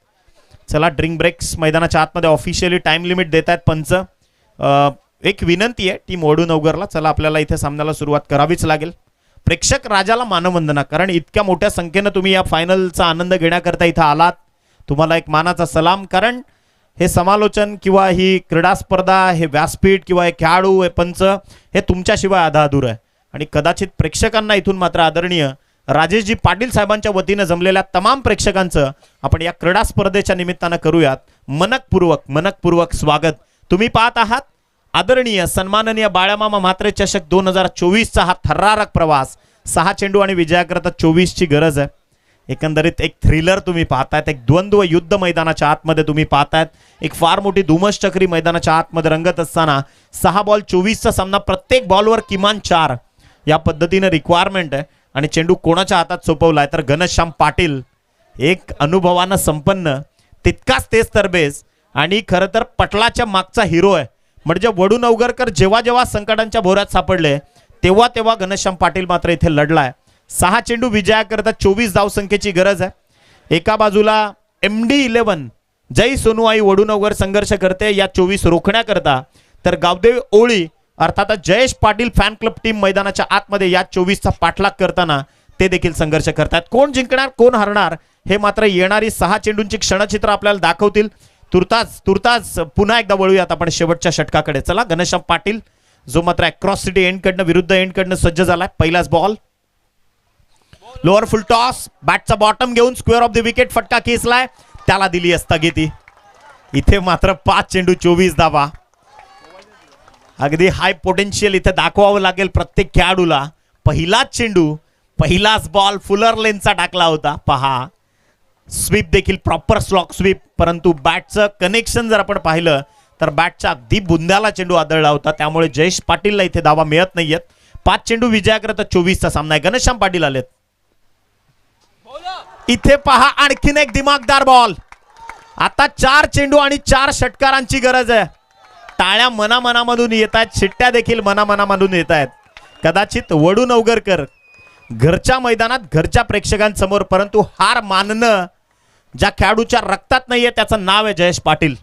चला ड्रिंक ब्रेक्स मैदानाच्या आतमध्ये ऑफिशियली टाइम लिमिट देत आहेत पंच. एक विनंती आहे टीम वडू नवगरला, चला आपल्याला इथे सामन्याला सुरुवात करावीच लागेल. प्रेक्षक राजाला मानवंदना, कारण इतक्या मोठ्या संख्येनं तुम्ही या फायनलचा आनंद घेण्याकरता इथं आलात. तुम्हाला एक मानाचा सलाम. कारण हे समालोचन किंवा ही क्रीडा स्पर्धा, हे व्यासपीठ किंवा हे खेळाडू, हे पंच, हे तुमच्याशिवाय आधा अधूर आहे. आणि कदाचित प्रेक्षकांना इथून मात्र आदरणीय राजेशजी पाटील साहेबांच्या वतीनं जमलेल्या तमाम प्रेक्षकांचं आपण या क्रीडा स्पर्धेच्या निमित्तानं करूयात मनकपूर्वक स्वागत. तुम्ही पाहत आहात आदरणीय सन्माननीय बाळामामा म्हात्रे चषक 2024चा हा थरारक प्रवास. 6 चेंडू आणि विजयाकरता 24ची गरज आहे. एकंदरीत एक थ्रिलर तुम्ही पाहतायत, एक द्वंद्व युद्ध मैदानाच्या आतमध्ये तुम्ही पाहतायत. एक फार मोठी धुमस चक्री मैदानाच्या आतमध्ये रंगत असताना 6 बॉल 24चा सामना, प्रत्येक बॉलवर किमान 4 या पद्धतीने रिक्वायरमेंट आहे. आणि चेंडू कोणाच्या हातात सोपवलाय तर घनश्याम पाटील, एक अनुभवानं संपन्न, तितकाच तेज तरबेज आणि खरं तर पटलाच्या मागचा हिरो आहे. म्हणजे वडू नवगरकर जेव्हा जेव्हा संकटांच्या भोऱ्यात सापडले तेव्हा तेव्हा घनश्याम पाटील मात्र इथे लढलाय. 6 चेंडू विजयाकरता 24 धावसंख्येची गरज आहे. एका बाजूला MD11 जय सोनूआई वडूनगर संघर्ष करते या 24 रोखण्याकरता, तर गावदेव ओळी अर्थातच Jayesh Patil fan club team मैदानाच्या आतमध्ये या 24चा पाठलाग करताना ते देखील संघर्ष करतात. कोण जिंकणार कोण हरणार हे मात्र येणारी 6 चेंडूंची क्षणचित्र आपल्याला दाखवतील. तुर्तास पुन्हा एकदा वळूयात आपण शेवटच्या षटकाकडे. चला, घनश्याम पाटील जो मात्र अक्रॉस सिटी एंडकडनं विरुद्ध एंडकडनं सज्ज झालाय. पहिलाच बॉल, लोअर फुल टॉस, बॅटचा बॉटम घेऊन स्क्वेअर ऑफ द विकेट फटका खेचलाय, त्याला दिली स्थगिती. इथे मात्र 5 चेंडू 24 धावा. अगदी हाय पोटेन्शियल इथे दाखवावं लागेल प्रत्येक खेळाडूला. पहिलाच चेंडू, पहिलाच बॉल फुलर लेनचा टाकला होता. पहा, स्वीप देखील प्रॉपर स्लॉक स्वीप, परंतु बॅटचं कनेक्शन जर आपण पाहिलं तर बॅटच्या अगदी बुंद्याला चेंडू आदळला होता. त्यामुळे जयेश पाटीलला इथे धावा मिळत नाहीयेत. 5 चेंडू विजयाकरता 24चा सामना आहे. घनश्याम पाटील आलेत. इथे पहा आणखीन एक दिमागदार बॉल. आता 4 चेंडू आणि 4 षटकारांची गरज आहे. टाळ्या मनामनामधून येत आहेत, शिट्ट्या देखील मनामनामधून येत आहेत. कदाचित वडू नवगरकर घरच्या मैदानात घरच्या प्रेक्षकांसमोर, परंतु हार मानणं ज्या खेळाडूच्या रक्तात नाहीये त्याचं नाव आहे जयेश पाटील.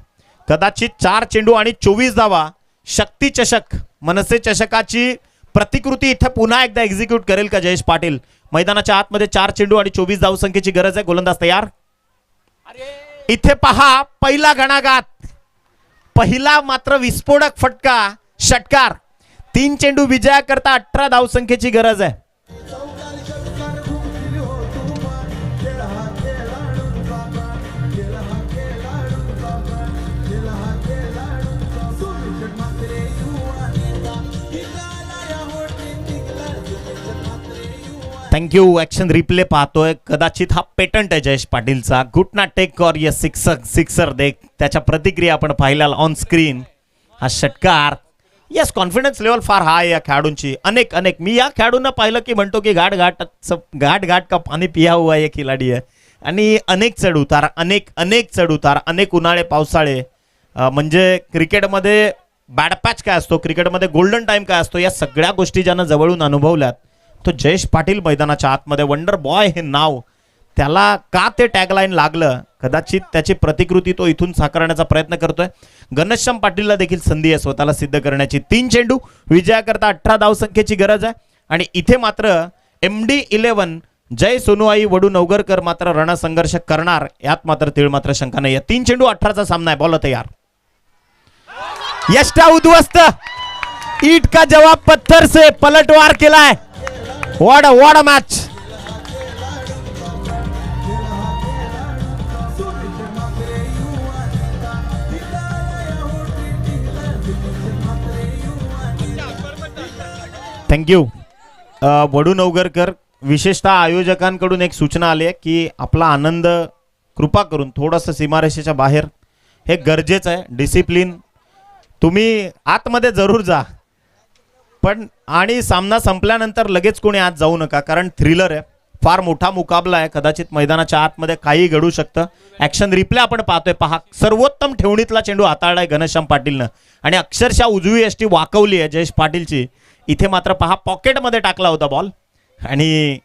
कदाचित 4 चेंडू आणि 24 धावा, शक्ती चषक मनसे चषकाची प्रतिकृती इथे पुन्हा एकदा एक्झिक्यूट करेल का जयेश पाटील. मैदानाच्या आतमध्ये 4 चेंडू आणि 24 धावसंख्येची गरज आहे. गोलंदाज तयार. इथे पहा पहिला घणाघात, पहिला मात्र विस्फोटक फटका, षटकार. 3 चेंडू विजयाकरता 18 धावसंख्येची गरज आहे. थँक्यू. ॲक्शन रिप्ले पाहतोय. कदाचित हा पेटंट आहे जयेश पाटीलचा. गुड नॉट टेक और ये सिक्सर देख, त्याच्या प्रतिक्रिया आपण पाहिल्या ऑन स्क्रीन. हा षटकार, यस, कॉन्फिडन्स लेवल फार हाय या खेळाडूंची. अनेक मी या खेळाडूंना पाहिलं की म्हणतो की घाट घाट का पाणी पिया हुआ ये खिलाडी आहे. आणि अनेक चढ उतार, अनेक चढ उतार, अनेक उन्हाळे पावसाळे. म्हणजे क्रिकेटमध्ये बॅड पॅच काय असतो, क्रिकेटमध्ये गोल्डन टाइम काय असतो, या सगळ्या गोष्टी ज्यानं जवळून अनुभवल्यात तो जयेश पाटील मैदानाच्या आतमध्ये. वंडर बॉय हे नाव त्याला का ते टॅगलाईन लागलं, कदाचित त्याची प्रतिकृती तो इथून साकारण्याचा प्रयत्न करतोय. घनश्याम पाटीलला देखील संधी आहे स्वतःला सिद्ध करण्याची. 3 चेंडू विजयाकरता 18 धावसंख्येची गरज आहे. आणि इथे मात्र MD11 जय सोनूआई वडू नवगरकर मात्र रणसंघर्ष करणार, यात मात्र तीळ मात्र शंका नाही आहे. 3 चेंडू 18चा सामना आहे. बॉल तयार. यष्टा उद्ध्वस्त, ईट का जवाब पत्थर से पलटवार केलाय. What a match. थँक्यू. वडू नवगरकर, विशेषतः आयोजकांकडून एक सूचना आली आहे की आपला आनंद कृपा करून थोडंसं सीमारेषेच्या बाहेर, हे गरजेचं आहे. डिसिप्लिन, तुम्ही आतमध्ये जरूर जा, पण आणि सामना संपल्यानंतर लगेच कोणी आत जाऊ नका, कारण थ्रिलर आहे, फार मोठा मुकाबला आहे. कदाचित मैदानाच्या आतमध्ये काही घडू शकतं. ॲक्शन रिप्ले आपण पाहतोय. पहा, सर्वोत्तम ठेवणीतला चेंडू हाताळलाय घनश्याम पाटीलनं आणि अक्षरशः उजवी यष्टी वाकवली आहे जयेश पाटीलची. इथे मात्र पहा पॉकेटमध्ये टाकला होता बॉल आणि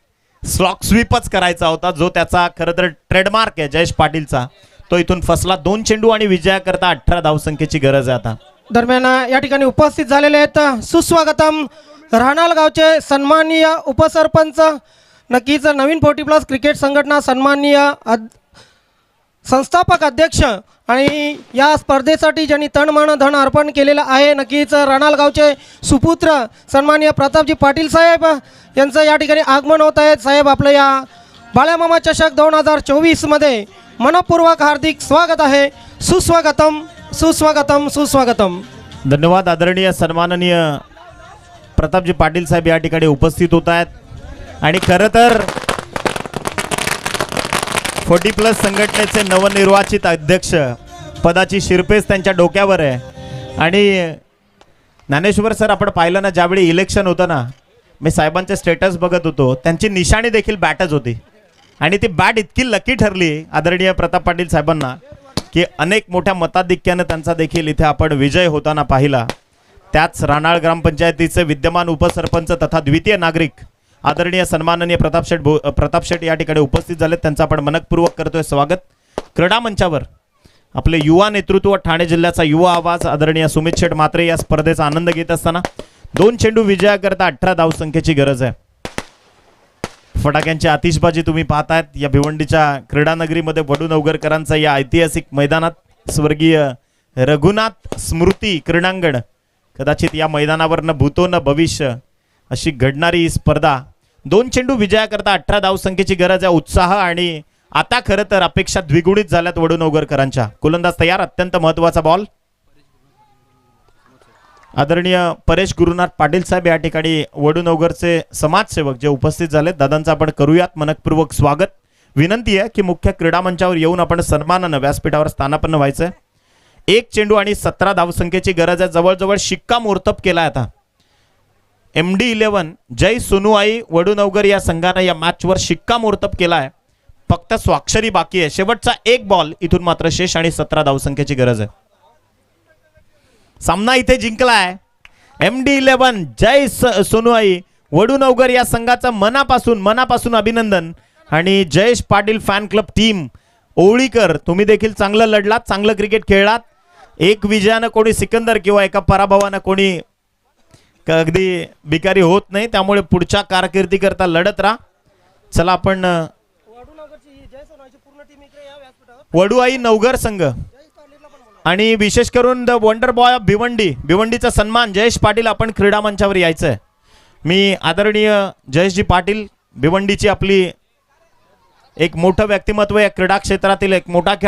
स्लॉक स्वीपच करायचा होता, जो त्याचा खरं तर ट्रेडमार्क आहे जयेश पाटीलचा. तो इथून फसला. 2 चेंडू आणि विजयाकरता 18 धावसंख्येची गरज आहे आता. दरम्यान या ठिकाणी उपस्थित झालेले आहेत सुस्वागतम राहणाल गावचे सन्माननीय उपसरपंच, नक्कीच नवीन 40+ क्रिकेट संघटना सन्माननीय संस्थापक अध्यक्ष आणि या स्पर्धेसाठी ज्यांनी तन मन धन अर्पण केलेलं आहे, नक्कीच राहणाल गावचे सुपुत्र सन्माननीय प्रतापजी पाटील साहेब यांचं या ठिकाणी आगमन होत आहे. साहेब, आपलं या बाळ्यामामा चषक 2024 मध्ये मनपूर्वक हार्दिक स्वागत आहे. सुस्वागतम सुस्वागतम सुस्वागतम. धन्यवाद. आदरणीय सन्माननीय प्रतापजी पाटील साहेब या ठिकाणी उपस्थित होत आहेत आणि खरं तर 40+ संघटनेचे नवनिर्वाचित अध्यक्ष पदाची शिरपेस त्यांच्या डोक्यावर आहे. आणि ज्ञानेश्वर सर, आपण पाहिलं ना, ज्यावेळी इलेक्शन होतं ना, मी साहेबांचे स्टेटस बघत होतो, त्यांची निशाणी देखील बॅटच होती. आणि ती बॅट इतकी लकी ठरली आदरणीय प्रताप पाटील साहेबांना की अनेक मोठ्या मताधिक्यानं त्यांचा देखील इथे आपण विजय होताना पाहिला. त्याच रानाळ ग्रामपंचायतीचे विद्यमान उपसरपंच तथा द्वितीय नागरिक आदरणीय सन्माननीय प्रताप शेठ या ठिकाणी उपस्थित झाले. त्यांचं आपण मनपूर्वक करतोय स्वागत. क्रीडा मंचावर आपले युवा नेतृत्व, ठाणे जिल्ह्याचा युवा आवाज आदरणीय सुमित शेठ म्हात्रे या स्पर्धेचा आनंद घेत असताना 2 चेंडू विजयाकरता 18 धावसंख्येची गरज आहे. फटाक्यांची आतिषबाजी तुम्ही पाहतायत या भिवंडीच्या क्रीडा नगरीमध्ये. वडूनवगरकरांचा या ऐतिहासिक मैदानात स्वर्गीय रघुनाथ स्मृती क्रीडांगण, कदाचित या मैदानावर न भूतो न भविष्य अशी घडणारी ही स्पर्धा. 2 चेंडू विजयाकरता 18 धावसंख्येची गरज आहे. उत्साह आणि आता खरं तर अपेक्षा द्विगुणित झाल्यात वडूनवगरकरांच्या. गोलंदाज तयार. अत्यंत महत्वाचा बॉल. आदरणीय परेश गुरुनाथ पाटील साहेब या ठिकाणी वडूनवगरचे समाजसेवक जे उपस्थित झाले, दादांचं आपण करूयात मनपूर्वक स्वागत. विनंती आहे की मुख्य क्रीडा मंचावर येऊन आपण सन्मानानं व्यासपीठावर स्थानापन्न व्हायचंय. 1 चेंडू आणि 17 धावसंख्येची गरज आहे. जवळजवळ शिक्कामोर्तब केला आता. MD11 जय सोनूआई वडूनवगर या संघाने या मॅचवर शिक्कामोर्तब केला आहे. फक्त स्वाक्षरी बाकी आहे. शेवटचा 1 बॉल, इथून मात्र शेष आणि 17 धावसंख्येची गरज आहे. सामना इथे जिंकलाय MD11 जय सोनूआई वडूनवगर या संघाचं मनापासून अभिनंदन. आणि Jayesh Patil fan club team Olikar, तुम्ही देखील चांगलं लढलात, चांगलं क्रिकेट खेळलात. एक विजयानं कोणी सिकंदर किंवा एका पराभवानं कोणी अगदी बिकारी होत नाही. त्यामुळे पुढच्या कारकिर्दीकरता लढत राहा. चला आपण वडूआई नवघर संघ आणि विशेष करून द वंडर बॉय ऑफ भिवंडीचा सन्मान जयेश पाटील, आपण क्रीडा मंचावर यायचंय. मी आदरणीय जयेशजी पाटील, भिवंडीची आपली एक मोठं व्यक्तिमत्व, या क्रीडा क्षेत्रातील एक मोठा